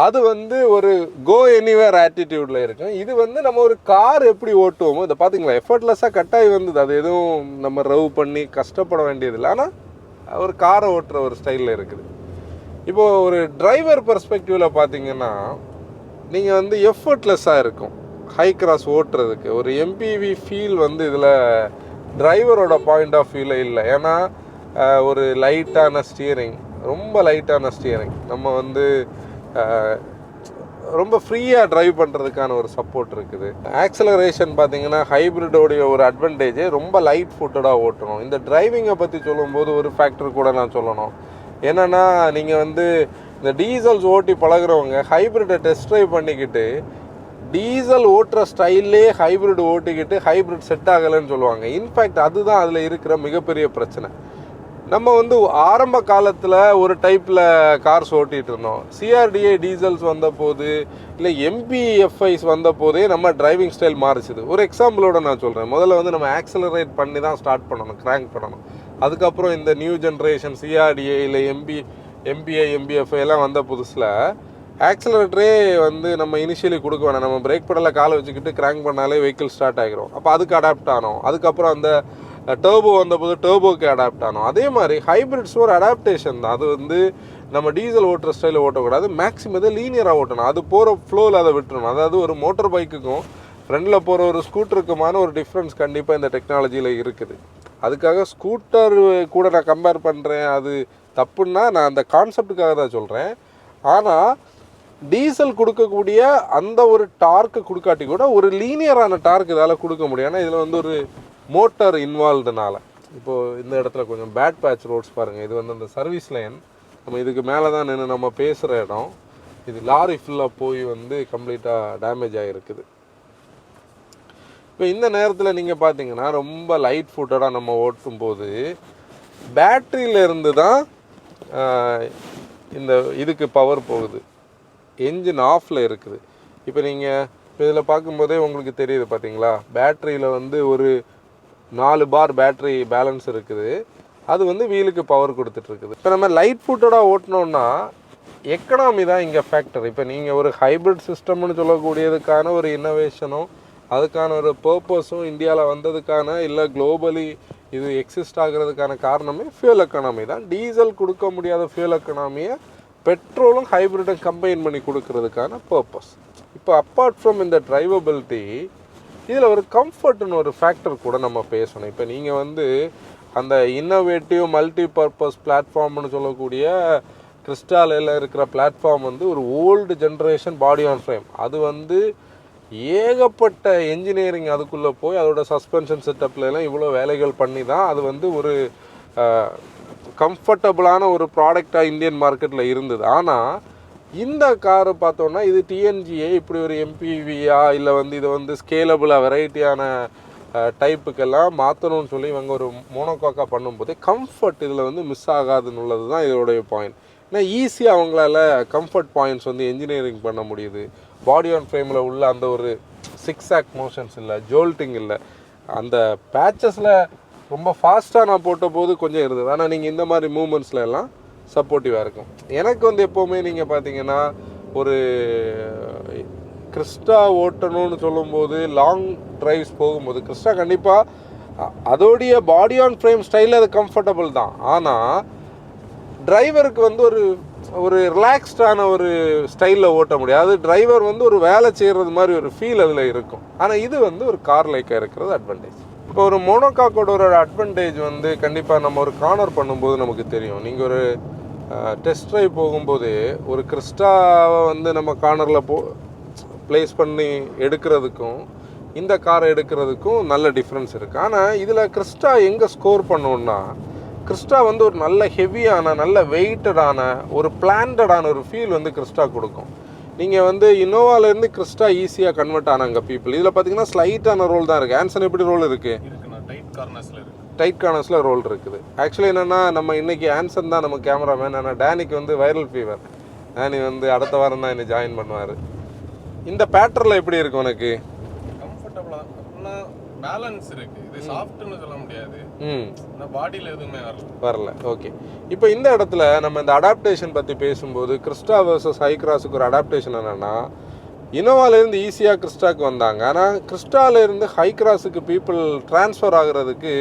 அது வந்து ஒரு கோ எனிவேர் ஆட்டிடியூடில் இருக்கும். இது வந்து நம்ம ஒரு கார் எப்படி ஓட்டுவோமோ, இதை பார்த்தீங்களா எஃபர்ட்லெஸ்ஸாக கட்டாயி வந்தது. அது எதுவும் நம்ம ரவ் பண்ணி கஷ்டப்பட வேண்டியதில்லை. ஆனால் ஒரு காரை ஓட்டுற ஒரு ஸ்டைலில் இருக்குது. இப்போது ஒரு டிரைவர் பெர்ஸ்பெக்டிவில் பார்த்தீங்கன்னா நீங்கள் வந்து எஃபர்ட்லெஸ்ஸாக இருக்கும். ஹை கிராஸ் ஓட்டுறதுக்கு ஒரு எம்பிவி ஃபீல் வந்து இதில் டிரைவரோட பாயிண்ட் ஆஃப் வியூவில் இல்லை. ஏன்னா ஒரு லைட்டான ஸ்டியரிங், ரொம்ப லைட்டான ஸ்டியரிங், நம்ம வந்து ரொம்ப ஃப்ரீயாக ட்ரைவ் பண்ணுறதுக்கான ஒரு சப்போர்ட் இருக்குது. ஆக்சலரேஷன் பார்த்தீங்கன்னா ஹைப்ரிடோடைய ஒரு அட்வான்டேஜ் ரொம்ப லைட் ஃபுட்டடாக ஓட்டணும். இந்த டிரைவிங்கை பற்றி சொல்லும்போது ஒரு ஃபேக்டர் கூட நான் சொல்லணும். என்னென்னா நீங்கள் வந்து இந்த டீசல்ஸ் ஓட்டி பழகிறவங்க ஹைப்ரிட்டை டெஸ்ட் ட்ரைவ் பண்ணிக்கிட்டு டீசல் ஓட்டுற ஸ்டைல்லே ஹைப்ரிட் ஓட்டிக்கிட்டு ஹைப்ரிட் செட் ஆகலைன்னு சொல்லுவாங்க. இன்ஃபேக்ட் அதுதான் அதில் இருக்கிற மிகப்பெரிய பிரச்சனை. நம்ம வந்து ஆரம்ப காலத்தில் ஒரு டைப்பில் கார்ஸ் ஓட்டிகிட்டு இருந்தோம். சிஆர்டிஏ டீசல்ஸ் வந்த போது இல்லை எம்பிஎஃப்ஐஸ் வந்த போதே நம்ம டிரைவிங் ஸ்டைல் மாறிச்சுது. ஒரு எக்ஸாம்பிளோட நான் சொல்கிறேன். முதல்ல வந்து நம்ம ஆக்சலரேட் பண்ணி தான் ஸ்டார்ட் பண்ணணும், கிராங்க் பண்ணணும். அதுக்கப்புறம் இந்த நியூ ஜென்ரேஷன் சிஆர்டிஏ இல்லை எம்பிஐ எம்பிஎஃப்ஐ எல்லாம் வந்த புதுசில் ஆக்சலரேட்டரே வந்து நம்ம இனிஷியலி கொடுக்க வேணாம், நம்ம பிரேக் பெடலில் காலை வச்சுக்கிட்டு கிராங்க் பண்ணாலே வெஹிக்கிள் ஸ்டார்ட் ஆகிரும். அப்போ அதுக்கு அடாப்ட் ஆனோம். அதுக்கப்புறம் அந்த டர்போ வந்தபோது டர்போக்கு அடாப்ட் ஆனோம். அதே மாதிரி ஹைப்ரிட்ஸ் ஒரு அடாப்டேஷன் தான். அது வந்து நம்ம டீசல் ஓட்டுற ஸ்டைலில் ஓட்டக்கூடாது, மேக்ஸிமம் இதை லீனியராக ஓட்டணும். அது போகிற ஃப்ளோவில் அதை விட்டுறணும். அதாவது ஒரு மோட்டர் பைக்குக்கும் ஃப்ரெண்டில் போகிற ஒரு ஸ்கூட்டருக்குமான ஒரு டிஃப்ரென்ஸ் கண்டிப்பாக இந்த டெக்னாலஜியில் இருக்குது. அதுக்காக ஸ்கூட்டர் கூட நான் கம்பேர் பண்ணுறேன், அது தப்புன்னா நான் அந்த கான்செப்டுக்காக தான் சொல்கிறேன். ஆனால் டீசல் கொடுக்கக்கூடிய அந்த ஒரு டார்க்கு கொடுக்காட்டி கூட ஒரு லீனியரான டார்க் இதால் கொடுக்க முடியும். ஏன்னா இதில் வந்து ஒரு மோட்டார் இன்வால்வ்டுனால. இப்போது இந்த இடத்துல கொஞ்சம் பேட் பேட்ச் ரோட்ஸ் பாருங்கள். இது வந்து அந்த சர்வீஸ் லைன், நம்ம இதுக்கு மேலே தான் நின்று நம்ம பேசுகிற இடம். இது லாரி ஃபுல்லாக போய் வந்து கம்ப்ளீட்டாக டேமேஜ் ஆகிருக்குது. இப்போ இந்த நேரத்தில் நீங்கள் பார்த்தீங்கன்னா ரொம்ப லைட் ஃபுட்டடாக நம்ம ஓட்டும் போது பேட்ரியிலேருந்து தான் இந்த இதுக்கு பவர் போகுது. என்ஜின் ஆஃபில் இருக்குது. இப்போ நீங்கள் இதில் பார்க்கும்போதே உங்களுக்கு தெரியுது பார்த்தீங்களா, பேட்ரியில் வந்து ஒரு 4 பார் பேட்ரி பேலன்ஸ் இருக்குது. அது வந்து வீலுக்கு பவர் கொடுத்துட்ருக்குது. இப்போ நம்ம லைட் ஃபுட்டடாக ஓட்டினோன்னா எக்கனாமி தான் இங்கே ஃபேக்டர். இப்போ நீங்கள் ஒரு ஹைப்ரிட் சிஸ்டம்னு சொல்லக்கூடியதுக்கான ஒரு இன்னோவேஷனும் அதுக்கான ஒரு பர்பஸும் இந்தியாவில் வந்ததுக்கான இல்லை குளோபலி இது எக்ஸிஸ்ட் ஆகிறதுக்கான காரணமே ஃபியூல் எக்கனாமி தான். டீசல் கொடுக்க முடியாத ஃபியூல் எக்கனாமியை பெட்ரோலும் ஹைப்ரிட்டும் கம்பைன் பண்ணி கொடுக்கறதுக்கான பர்பஸ். இப்போ அப்பார்ட் ஃப்ரம் இந்த டிரைவபிலிட்டி இதில் ஒரு கம்ஃபர்ட்னு ஒரு ஃபேக்டர் கூட நம்ம பேசணும். இப்போ நீங்கள் வந்து அந்த இன்னோவேட்டிவ் மல்டி பர்பஸ் பிளாட்ஃபார்ம்னு சொல்லக்கூடிய கிறிஸ்டாலில் இருக்கிற பிளாட்ஃபார்ம் வந்து ஒரு old generation body on frame. அது வந்து ஏகப்பட்ட என்ஜினியரிங் அதுக்குள்ளே போய் அதோட சஸ்பென்ஷன் செட்டப்லாம் இவ்வளோ வேலைகள் பண்ணி தான் அது வந்து ஒரு கம்ஃபர்டபுளான ஒரு ப்ராடக்டாக இந்தியன் மார்க்கெட்டில் இருந்தது. ஆனால் இந்த காரை பார்த்தோன்னா இது டிஎன்ஜிஏ இப்படி ஒரு எம்பிவியா இல்லை வந்து இதை வந்து ஸ்கேலபிளாக வெரைட்டியான டைப்புக்கெல்லாம் மாற்றணும்னு சொல்லி இவங்க ஒரு மோனோகாக்கா பண்ணும்போதே கம்ஃபர்ட் இதில் வந்து மிஸ் ஆகாதுன்னு உள்ளது தான் இதோடைய பாயிண்ட். ஏன்னா ஈஸியாக அவங்களால கம்ஃபர்ட் பாயிண்ட்ஸ் வந்து என்ஜினியரிங் பண்ண முடியுது. பாடி ஆன் ஃப்ரேமில் உள்ள அந்த ஒரு 6 ஆக் மோஷன்ஸ் இல்லை, ஜோல்ட்டிங் இல்லை, அந்த பேச்சஸில் ரொம்ப ஃபாஸ்ட்டாக நான் போட்ட போது கொஞ்சம் இருந்தது. ஆனால் நீங்கள் இந்த மாதிரி மூமெண்ட்ஸில் எல்லாம் சப்போர்ட்டிவாக இருக்கும். எனக்கு வந்து எப்போவுமே நீங்கள் பார்த்தீங்கன்னா ஒரு கிறிஸ்டா ஓட்டணும்னு சொல்லும்போது லாங் ட்ரைவ்ஸ் போகும்போது கிறிஸ்டா கண்டிப்பாக அதோடைய பாடி ஆன் ஃப்ரேம் ஸ்டைலில் அது கம்ஃபர்டபுள் தான். ஆனால் டிரைவருக்கு வந்து ஒரு ரிலாக்ஸ்டான ஒரு ஸ்டைலில் ஓட்ட முடியாது. அது டிரைவர் வந்து ஒரு வேலை செய்கிறது மாதிரி ஒரு ஃபீல் அதில் இருக்கும். ஆனால் இது வந்து ஒரு கார் லைக்காக இருக்கிறது அட்வான்டேஜ். இப்போ ஒரு மோனோகாக்கோட ஒரு அட்வான்டேஜ் வந்து கண்டிப்பாக நம்ம ஒரு கார்னர் பண்ணும்போது நமக்கு தெரியும். நீங்கள் ஒரு டெஸ்ட் ட்ரைவ் போகும்போது ஒரு கிறிஸ்டாவை வந்து நம்ம கார்னரில் ப்ளேஸ் பண்ணி எடுக்கிறதுக்கும் இந்த காரை எடுக்கிறதுக்கும் நல்ல டிஃப்ரென்ஸ் இருக்குது. ஆனால் இதில் கிறிஸ்டா எங்கே ஸ்கோர் பண்ணோன்னா கிறிஸ்டா வந்து ஒரு நல்ல ஹெவியான நல்ல வெயிட்டடான ஒரு பிளான்டடான ஒரு ஃபீல் வந்து கிறிஸ்டா கொடுக்கும். நீங்கள் வந்து இன்னோவாலேருந்து கிறிஸ்டா ஈஸியாக கன்வெர்ட் ஆனாங்க பீப்புள். இதில் பார்த்தீங்கன்னா ஸ்லைட்டான ரோல் தான் இருக்குது. ஆன்சன் எப்படி ரோல் இருக்குது? டைட் கார்னர்ஸில் ரோல் இருக்குது. ஆக்சுவலி என்னென்னா நம்ம இன்றைக்கி ஆன்சன் தான் நம்ம கேமராமேன். ஆனால் டேனிக்கு வந்து வைரல் ஃபீவர். டேனி வந்து அடுத்த வாரம் தான் என்னை ஜாயின் பண்ணுவார். இந்த பேட்டர்னில் எப்படி இருக்கும் உனக்கு? கம்ஃபர்டபுளாக பேலன்ஸ் இருக்குது. இது சாஃப்ட்னு சொல்ல முடியாது. பாடியில் எதுவுமே வரல. ஓகே, இப்போ இந்த இடத்துல நம்ம இந்த அடாப்டேஷன் பற்றி பேசும்போது கிறிஸ்டா வர்சஸ் ஹை கிராஸுக்கு ஒரு அடாப்டேஷன் என்னென்னா இனோவாலேருந்து ஈஸியாக கிறிஸ்டாக்கு வந்தாங்க. ஆனால் கிறிஸ்டாலேருந்து ஹை கிராஸுக்கு பீப்புள் ட்ரான்ஸ்ஃபர் ஆகுறதுக்கு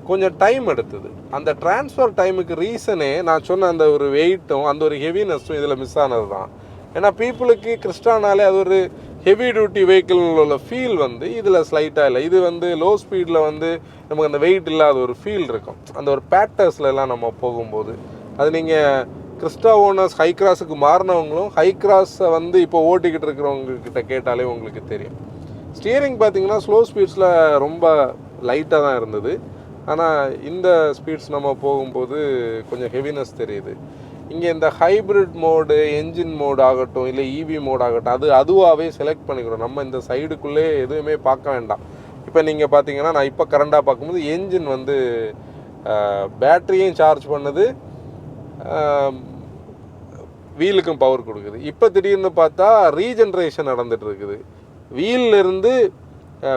கொஞ்சம் டைம் எடுத்தது. அந்த ட்ரான்ஸ்ஃபர் டைமுக்கு ரீசனே நான் சொன்ன அந்த ஒரு வெயிட்டும் அந்த ஒரு ஹெவினஸும் இதில் மிஸ் ஆனது தான். ஏன்னா பீப்புளுக்கு கிறிஸ்டானாலே அது ஒரு ஹெவி டியூட்டி வெஹிக்கிள் உள்ள ஃபீல் வந்து இதில் ஸ்லைட்டாக இல்லை. இது வந்து லோ ஸ்பீடில் வந்து நமக்கு அந்த வெயிட் இல்லாத ஒரு ஃபீல் இருக்கும். அந்த ஒரு பேட்டர்ஸ்லாம் நம்ம போகும்போது அது நீங்கள் கிறிஸ்டா ஓனர்ஸ் ஹை கிராஸுக்கு மாறினவங்களும் ஹை கிராஸை வந்து இப்போ ஓட்டிக்கிட்டு இருக்கிறவங்கக்கிட்ட கேட்டாலே உங்களுக்கு தெரியும். ஸ்டியரிங் பார்த்தீங்கன்னா ஸ்லோ ஸ்பீட்ஸில் ரொம்ப லைட்டாக தான் இருந்தது. ஆனால் இந்த ஸ்பீட்ஸ் நம்ம போகும்போது கொஞ்சம் ஹெவினஸ் தெரியுது. இங்கே இந்த ஹைப்ரிட் மோடு, என்ஜின் மோடு ஆகட்டும், இல்லை இவி மோட் ஆகட்டும், அதுவாகவே செலக்ட் பண்ணிக்கிறோம். நம்ம இந்த சைடுக்குள்ளே எதுவுமே பார்க்க வேண்டாம். இப்போ நீங்கள் பார்த்தீங்கன்னா நான் இப்போ கரண்டாக பார்க்கும்போது என்ஜின் வந்து பேட்டரியும் சார்ஜ் பண்ணுது, வீலுக்கும் பவர் கொடுக்குது. இப்போ திடீர்னு பார்த்தா ரீஜென்ரேஷன் நடந்துட்டு இருக்குது. வீலிருந்து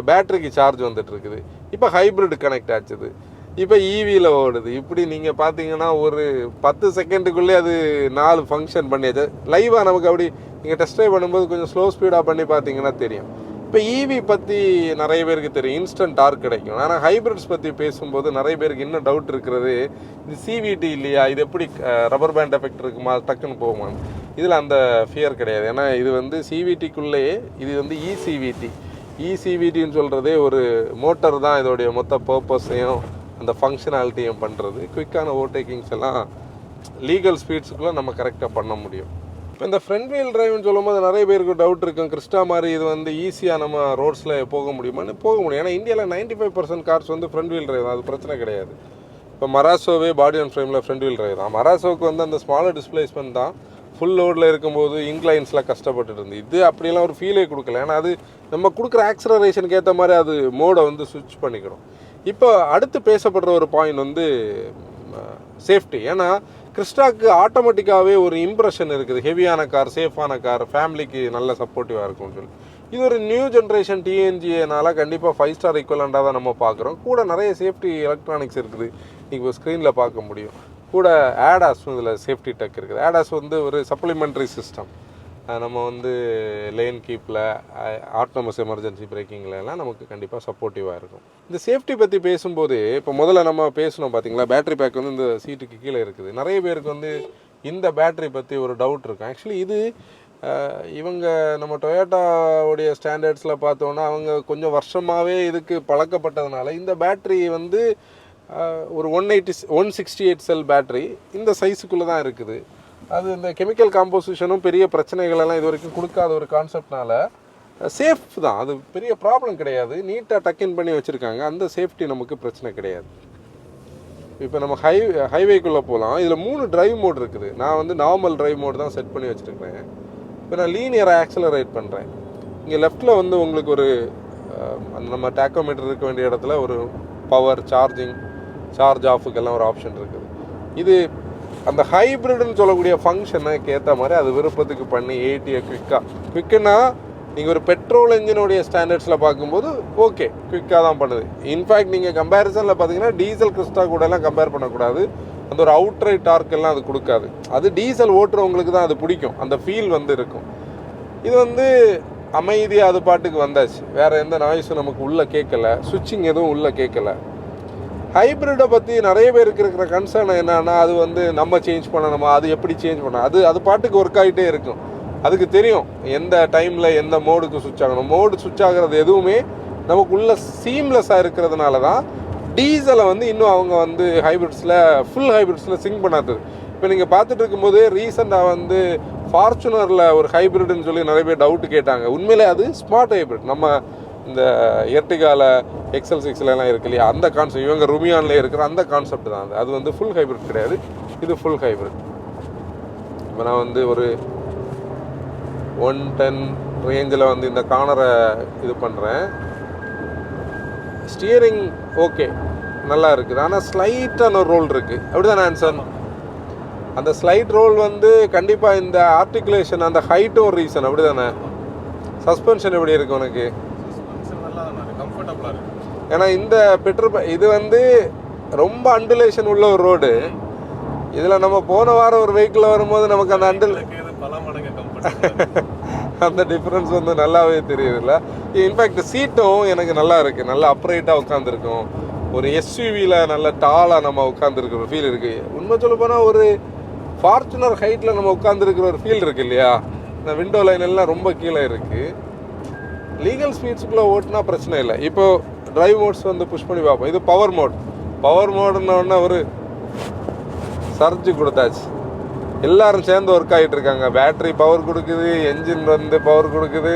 பேட்டரிக்கு சார்ஜ் வந்துட்டு இருக்குது. இப்போ ஹைப்ரிட் கனெக்ட் ஆச்சுது, இப்போ ஈவியில் ஓடுது. இப்படி நீங்கள் பார்த்தீங்கன்னா ஒரு 10 செகண்டுக்குள்ளே அது 4 ஃபங்க்ஷன் பண்ணியாச்சு. லைவாக நமக்கு அப்படி நீங்கள் டெஸ்ட் ட்ரைவ் பண்ணும்போது கொஞ்சம் ஸ்லோ ஸ்பீடாக பண்ணி பார்த்தீங்கன்னா தெரியும். இப்போ ஈவி பற்றி நிறைய பேருக்கு தெரியும், இன்ஸ்டன்ட் டார்க் கிடைக்கும். ஆனால் ஹைப்ரிட்ஸ் பற்றி பேசும்போது நிறைய பேருக்கு இன்னும் டவுட் இருக்கிறது, இது சிவிடி இல்லையா, இது எப்படி ரப்பர் பேண்ட் எஃபெக்ட் இருக்குமா, டக்குன்னு போகுமான்னு. இதில் அந்த ஃபியர் கிடையாது. ஏன்னா இது வந்து சிவிடிக்குள்ளேயே இது வந்து இசிவிடின்னு சொல்கிறதே ஒரு மோட்டர் தான் இதோடைய மொத்த பர்பஸையும் அந்த ஃபங்க்ஷனாலிட்டியும் பண்ணுறது. குயிக்கான ஓவர்டேக்கிங்ஸ் எல்லாம் லீகல் ஸ்பீட்ஸுக்குள்ளே நம்ம கரெக்டாக பண்ண முடியும். இப்போ இந்த ஃப்ரண்ட் வீல் டிரைவ்னு சொல்லும்போது நிறைய பேருக்கு டவுட் இருக்கும், கிறிஸ்டா மாதிரி இது வந்து ஈஸியாக நம்ம ரோட்ஸில் போக முடியுமான்னு. போக முடியும். ஏன்னா இந்தியாவில் 95% கார்ஸ் வந்து ஃப்ரண்ட் வீல் டிரைவ் தான், அது பிரச்சனை கிடையாது. இப்போ மராசோவே பாடி அண்ட் ஃப்ரேமில் ஃப்ரண்ட் வீல் டிரைவ் தான். மராசோவுக்கு வந்து அந்த ஸ்மாலர் டிஸ்பிளேஸ்மெண்ட் தான் ஃபுல் லோடில் இருக்கும்போது இன்க்ளைன்ஸில் கஷ்டப்பட்டுட்டு இருந்து. இது அப்படியெல்லாம் ஒரு ஃபீலே கொடுக்கல. ஏன்னா அது நம்ம கொடுக்குற ஆக்ஸலரேஷனுக்கு ஏற்ற மாதிரி அது மோடை வந்து ஸ்விட்ச் பண்ணிக்கணும். இப்போ அடுத்து பேசப்படுற ஒரு பாயிண்ட் வந்து சேஃப்டி. ஏன்னா கிறிஸ்டாக்கு ஆட்டோமேட்டிக்காகவே ஒரு இம்ப்ரெஷன் இருக்குது, ஹெவியான கார், சேஃபான கார், ஃபேமிலிக்கு நல்ல சப்போர்ட்டிவாக இருக்கும்னு சொல்லி. இது ஒரு நியூ ஜென்ரேஷன் டிஎன்ஜிஏனால கண்டிப்பாக 5 ஸ்டார் ஈக்குவலண்டாக தான் நம்ம பார்க்குறோம். கூட நிறைய சேஃப்டி எலக்ட்ரானிக்ஸ் இருக்குது, நீங்கள் ஸ்க்ரீனில் பார்க்க முடியும். கூட ஆடாஸும் இதில் சேஃப்டி டெக் இருக்குது. ஆடாஸ் வந்து ஒரு சப்ளிமெண்ட்ரி சிஸ்டம். நம்ம வந்து லேன் கீப்பில், ஆட்டோமஸ் எமர்ஜென்சி பிரேக்கிங்கில் எல்லாம் நமக்கு கண்டிப்பாக சப்போர்ட்டிவாக இருக்கும். இந்த சேஃப்டி பற்றி பேசும்போது இப்போ முதல்ல நம்ம பேசணும் பார்த்தீங்களா, பேட்டரி பேக் வந்து இந்த சீட்டுக்கு கீழே இருக்குது. நிறைய பேருக்கு வந்து இந்த பேட்டரி பற்றி ஒரு டவுட் இருக்கும். ஆக்சுவலி இது இவங்க நம்ம டொயோட்டாவுடைய ஸ்டாண்டர்ட்ஸில் பார்த்தோன்னா அவங்க கொஞ்சம் வருஷமாகவே இதுக்கு பழக்கப்பட்டதுனால இந்த பேட்டரி வந்து ஒரு 168 செல் பேட்டரி இந்த சைஸுக்குள்ளே தான் இருக்குது. அது இந்த கெமிக்கல் காம்போசிஷனும் பெரிய பிரச்சனைகளெல்லாம் இது வரைக்கும் கொடுக்காத ஒரு கான்செப்ட்னால சேஃப் தான், அது பெரிய ப்ராப்ளம் கிடையாது. நீட்டாக டக்கின் பண்ணி வச்சுருக்காங்க, அந்த சேஃப்டி நமக்கு பிரச்சனை கிடையாது. இப்போ நம்ம ஹைவேக்குள்ளே போகலாம். இதில் 3 டிரைவ் மோட் இருக்குது. நான் வந்து நார்மல் டிரைவ் மோட் தான் செட் பண்ணி வச்சுருக்கிறேன். இப்போ நான் லீனியராக ஆக்சலரேட் பண்ணுறேன். இங்கே லெஃப்ட்டில் வந்து உங்களுக்கு ஒரு நம்ம டேக்கோமீட்டர் இருக்க வேண்டிய இடத்துல ஒரு பவர், சார்ஜ் ஆஃபுக்கெல்லாம் ஒரு ஆப்ஷன் இருக்குது. இது அந்த ஹைப்ரிட்னு சொல்லக்கூடிய ஃபங்க்ஷனுக்கு ஏற்ற மாதிரி அது விருப்பத்துக்கு பண்ணி 80 குவிக்குன்னா நீங்கள் ஒரு பெட்ரோல் என்ஜினுடைய ஸ்டாண்டர்ட்ஸில் பார்க்கும்போது ஓகே குவிக்காக தான் பண்ணுது. இன்ஃபேக்ட் நீங்கள் கம்பேரிசனில் பார்த்தீங்கன்னா டீசல் கிறிஸ்டா கூடலாம் கம்பேர் பண்ணக்கூடாது. அந்த ஒரு அவுட்ரைட் டார்க் எல்லாம் அது கொடுக்காது. அது டீசல் ஓட்டுறவங்களுக்கு தான் அது பிடிக்கும், அந்த ஃபீல் வந்து இருக்கும். இது வந்து அமைதியாக அது பாட்டுக்கு வந்தாச்சு, வேறு எந்த நாய்ஸும் நமக்கு உள்ளே கேட்கல, சுவிட்சிங் எதுவும் உள்ளே கேட்கல. ஹைப்ரிட்டை பற்றி நிறைய பேருக்கு இருக்கிற கன்சர்ன் என்னன்னா, அது வந்து நம்ம சேஞ்ச் பண்ணணுமா, அது எப்படி சேஞ்ச் பண்ண, அது பாட்டுக்கு ஒர்க் ஆகிட்டே இருக்கும். அதுக்கு தெரியும் எந்த டைமில் எந்த மோடுக்கு சுவிட்ச் ஆகணும். மோடு சுவிட்ச் ஆகிறது எதுவுமே நமக்கு உள்ள சீம்லெஸ்ஸாக இருக்கிறதுனால தான் டீசலை வந்து இன்னும் அவங்க வந்து ஃபுல் ஹைப்ரிட்ஸில் சிங்க் பண்ணாதது. இப்போ நீங்கள் பார்த்துட்டு இருக்கும்போது ரீசெண்டாக வந்து ஃபார்ச்சுனரில் ஒரு ஹைப்ரிட்னு சொல்லி நிறைய பேர் டவுட்டு கேட்டாங்க. உண்மையிலே அது ஸ்மார்ட் ஹைப்ரிட். நம்ம இந்த எர்டிகாவில் XL6 இருக்கு இல்லையா, அந்த கான்செப்ட் இவங்க ருமியானில் இருக்கிற அந்த கான்செப்ட் தான் அது வந்து ஃபுல் ஹைப்ரிட் கிடையாது, இது ஃபுல் ஹைப்ரிட். இப்போ நான் வந்து ஒரு 110 ரேஞ்சில் வந்து இந்த கார்னரை இது பண்ணுறேன். ஸ்டியரிங் ஓகே நல்லா இருக்குது, ஆனால் ஸ்லைட்டான ஒரு ரோல் இருக்குது, அப்படி தானே ஆன்சர்? அந்த ஸ்லைட் ரோல் வந்து கண்டிப்பாக இந்த ஆர்டிகுலேஷன் அந்த ஹைட்டும் ஒரு ரீசன், அப்படி தானே? சஸ்பென்ஷன் எப்படி இருக்குது உனக்கு? ஏன்னா இந்த இது வந்து ரொம்ப அண்டுலேஷன் உள்ள ஒரு ரோடு. இதில் நம்ம போன வாரம் ஒரு வெஹிக்கிள் வரும்போது நமக்கு அந்த டிஃப்ரென்ஸ் வந்து நல்லாவே தெரியுதுல்ல. இன்ஃபேக்ட் சீட்டும் எனக்கு நல்லா இருக்குது, நல்லா அப்ரைட்டாக உட்காந்துருக்கும். ஒரு எஸ்யூவியில் நல்ல டாலாக நம்ம உட்காந்துருக்கிற ஒரு ஃபீல் இருக்குது. உண்மை சொல்ல போனால் ஒரு ஃபார்ச்சுனர் ஹைட்டில் நம்ம உட்காந்துருக்கிற ஒரு ஃபீல் இருக்குது இல்லையா. இந்த விண்டோ லைன் எல்லாம் ரொம்ப கீழே இருக்குது. லீகல் ஸ்பீட்ஸுக்குள்ளே ஓட்டினா பிரச்சனை இல்லை. இப்போ டிரைவ் மோட்ஸ் வந்து புஷ் பண்ணி பார்ப்போம். இது பவர் மோடுன்னொன்னே ஒரு சர்ஜ் கொடுத்தாச்சு. எல்லாரும் சேர்ந்து ஒர்க் ஆகிட்டு இருக்காங்க. பேட்டரி பவர் கொடுக்குது, என்ஜின் வந்து பவர் கொடுக்குது,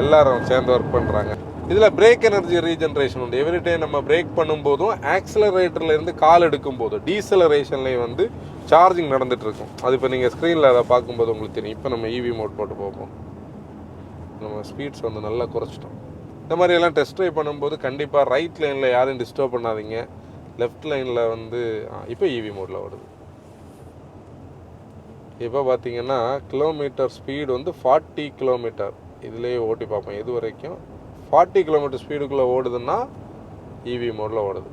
எல்லாரும் சேர்ந்து ஒர்க் பண்ணுறாங்க. இதில் பிரேக் எனர்ஜி ரீஜென்ரேஷன் உண்டு. எவ்ரி டைம் நம்ம பிரேக் பண்ணும்போதும் ஆக்சிலரேட்டர்லேருந்து கால் எடுக்கும் போதும் டீசலரேஷன்லேயும் வந்து சார்ஜிங் நடந்துட்டு இருக்கும். அது இப்போ நீங்கள் ஸ்க்ரீனில் அதை பார்க்கும்போது உங்களுக்கு தெரியும். இப்போ நம்ம இவி மோட் போட்டு பார்ப்போம். நம்ம ஸ்பீட்ஸ் வந்து நல்லா குறைச்சிட்டோம். இந்த மாதிரியெல்லாம் டெஸ்ட் ட்ரைவ் பண்ணும்போது கண்டிப்பாக ரைட் லைனில் யாரையும் டிஸ்டர்ப் பண்ணாதீங்க. லெஃப்ட் லைனில் வந்து இப்போ இவி மோடில் வருது. இப்போ பார்த்தீங்கன்னா கிலோமீட்டர் ஸ்பீடு வந்து 40 கிலோமீட்டர் இதுலேயே ஓட்டி பார்ப்போம். எது வரைக்கும் 40 கிலோமீட்டர் ஸ்பீடுக்குள்ளே ஓடுதுன்னா இவி மோடில் ஓடுது.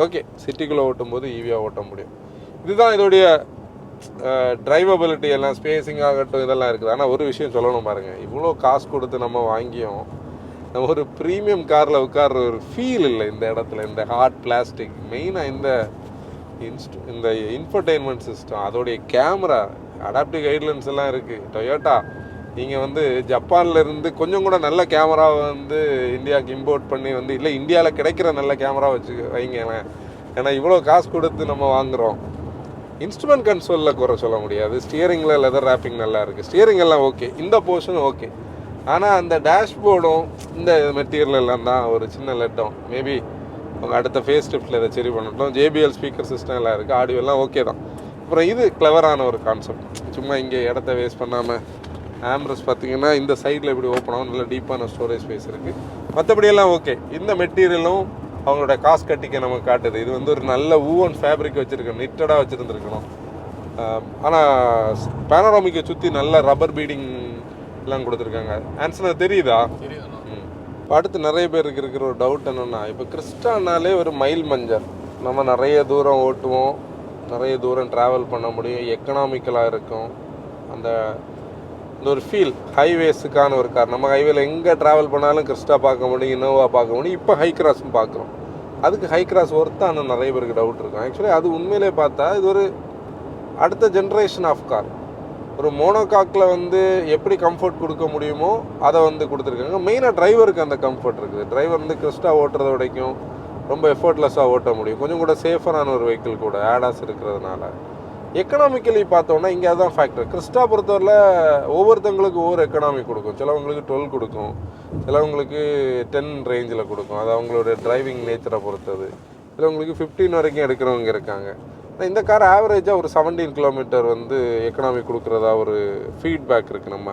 ஓகே, சிட்டிக்குள்ளே ஓட்டும்போது ஈவியாக ஓட்ட முடியும். இதுதான் இதோடைய டிரைவபிலிட்டி. எல்லாம் ஸ்பேஸிங் ஆகட்டும் இதெல்லாம் இருக்குது. ஆனால் ஒரு விஷயம் சொல்லணும் பாருங்கள், இவ்வளோ காசு கொடுத்து நம்ம வாங்கியும் நம்ம ஒரு ப்ரீமியம் காரில் உட்கார்ற ஒரு ஃபீல் இல்லை இந்த இடத்துல. இந்த ஹார்ட் பிளாஸ்டிக் மெயினாக இந்த இன்ஃபர்டெயின்மெண்ட் சிஸ்டம், அதோடைய கேமரா, அடாப்டிவ் கைட்லைன்ஸ் எல்லாம் இருக்குது. டொயோட்டா நீங்கள் வந்து ஜப்பான்லேருந்து கொஞ்சம் கூட நல்ல கேமராவை வந்து இந்தியாவுக்கு இம்போர்ட் பண்ணி வந்து இல்லை இந்தியாவில் கிடைக்கிற நல்ல கேமரா வச்சு வைங்களேன். ஏன்னா இவ்வளோ காசு கொடுத்து நம்ம வாங்குகிறோம். இன்ஸ்ட்ருமெண்ட் கன்சோலில் குறை சொல்ல முடியாது. ஸ்டியரிங்கில் லெதர் ரேப்பிங் நல்லா இருக்குது. ஸ்டியரிங் எல்லாம் ஓகே, இந்த போர்ஷன் ஓகே. ஆனால் அந்த டேஷ்போர்டும் இந்த மெட்டீரியல் எல்லாம் தான் ஒரு சின்ன லெட்டம். மேபி உங்கள் அடுத்த ஃபேஸ் லிஃப்ட்டில் இதை சரி பண்ணட்டும். JBL ஸ்பீக்கர் சிஸ்டம் எல்லாம் இருக்குது, ஆடியோ எல்லாம் ஓகே தான். அப்புறம் இது கிளவரான ஒரு கான்செப்ட். சும்மா இங்கே இடத்த வேஸ்ட் பண்ணாமல் ஆம்ரஸ் பார்த்தீங்கன்னா இந்த சைடில் இப்படி ஓப்பன் ஆகும், நல்ல டீப்பான ஸ்டோரேஜ் ஸ்பேஸ் இருக்குது. மற்றபடியெல்லாம் ஓகே. இந்த மெட்டீரியலும் அவங்களோட காசு கட்டிக்க நமக்கு காட்டுது. இது வந்து ஒரு நல்ல ஊவன் ஃபேப்ரிக் வச்சுருக்கணும், நிட்டடாக வச்சுருந்துருக்கணும். ஆனால் பேனராமிக்கை சுற்றி நல்ல ரப்பர் பீடிங் எல்லாம் கொடுத்துருக்காங்க. ஆன்சர் தெரியுதா? இப்போ அடுத்து நிறைய பேருக்கு இருக்கிற ஒரு டவுட் என்னென்னா, இப்போ கிறிஸ்டானாலே ஒரு மைல் மஞ்சள், நம்ம நிறைய தூரம் ஓட்டுவோம், நிறைய தூரம் ட்ராவல் பண்ண முடியும், எக்கனாமிக்கலாக இருக்கும். அந்த ஒரு ஃபீல் ஹைவேஸுக்கான ஒரு கார். நம்ம ஹைவேல எங்கே ட்ராவல் பண்ணாலும் கிறிஸ்டா பார்க்க முடியும், இனோவா பார்க்க முடியும். இப்போ ஹை கிராஸும் பார்க்குறோம். அதுக்கு ஹை கிராஸ் ஒர்த்தான நிறைய பேருக்கு டவுட் இருக்கும். ஆக்சுவலி அது உண்மையிலே பார்த்தா இது ஒரு அடுத்த ஜென்ரேஷன் ஆஃப் கார். ஒரு மோனோகாக்கில் வந்து எப்படி கம்ஃபர்ட் கொடுக்க முடியுமோ அதை வந்து கொடுத்துருக்காங்க. மெயினாக டிரைவருக்கு அந்த கம்ஃபர்ட் இருக்குது. டிரைவர் வந்து கிறிஸ்டா ஓட்டுறத வரைக்கும் ரொம்ப எஃபர்ட்லெஸ்ஸாக ஓட்ட முடியும். கொஞ்சம் கூட சேஃபரான ஒரு வெஹிக்கிள் கூட ஆடாஸ் இருக்கிறதுனால. எக்கனாமிக்கலி பார்த்தோன்னா இங்கே அதுதான் ஃபேக்டர். கிறிஸ்டா பொறுத்தவரையில் ஒவ்வொருத்தவங்களுக்கு ஒவ்வொரு எக்கனாமி கொடுக்கும். சிலவங்களுக்கு 12 கொடுக்கும், சிலவங்களுக்கு 10 ரேஞ்சில் கொடுக்கும். அது அவங்களோட டிரைவிங் நேச்சரை பொறுத்தது. சிலவங்களுக்கு 15 வரைக்கும் எடுக்கிறவங்க இருக்காங்க. இந்த கார் ஆவரேஜாக ஒரு 17 கிலோமீட்டர் வந்து எக்கனாமி கொடுக்குறதா ஒரு ஃபீட்பேக் இருக்குது நம்ம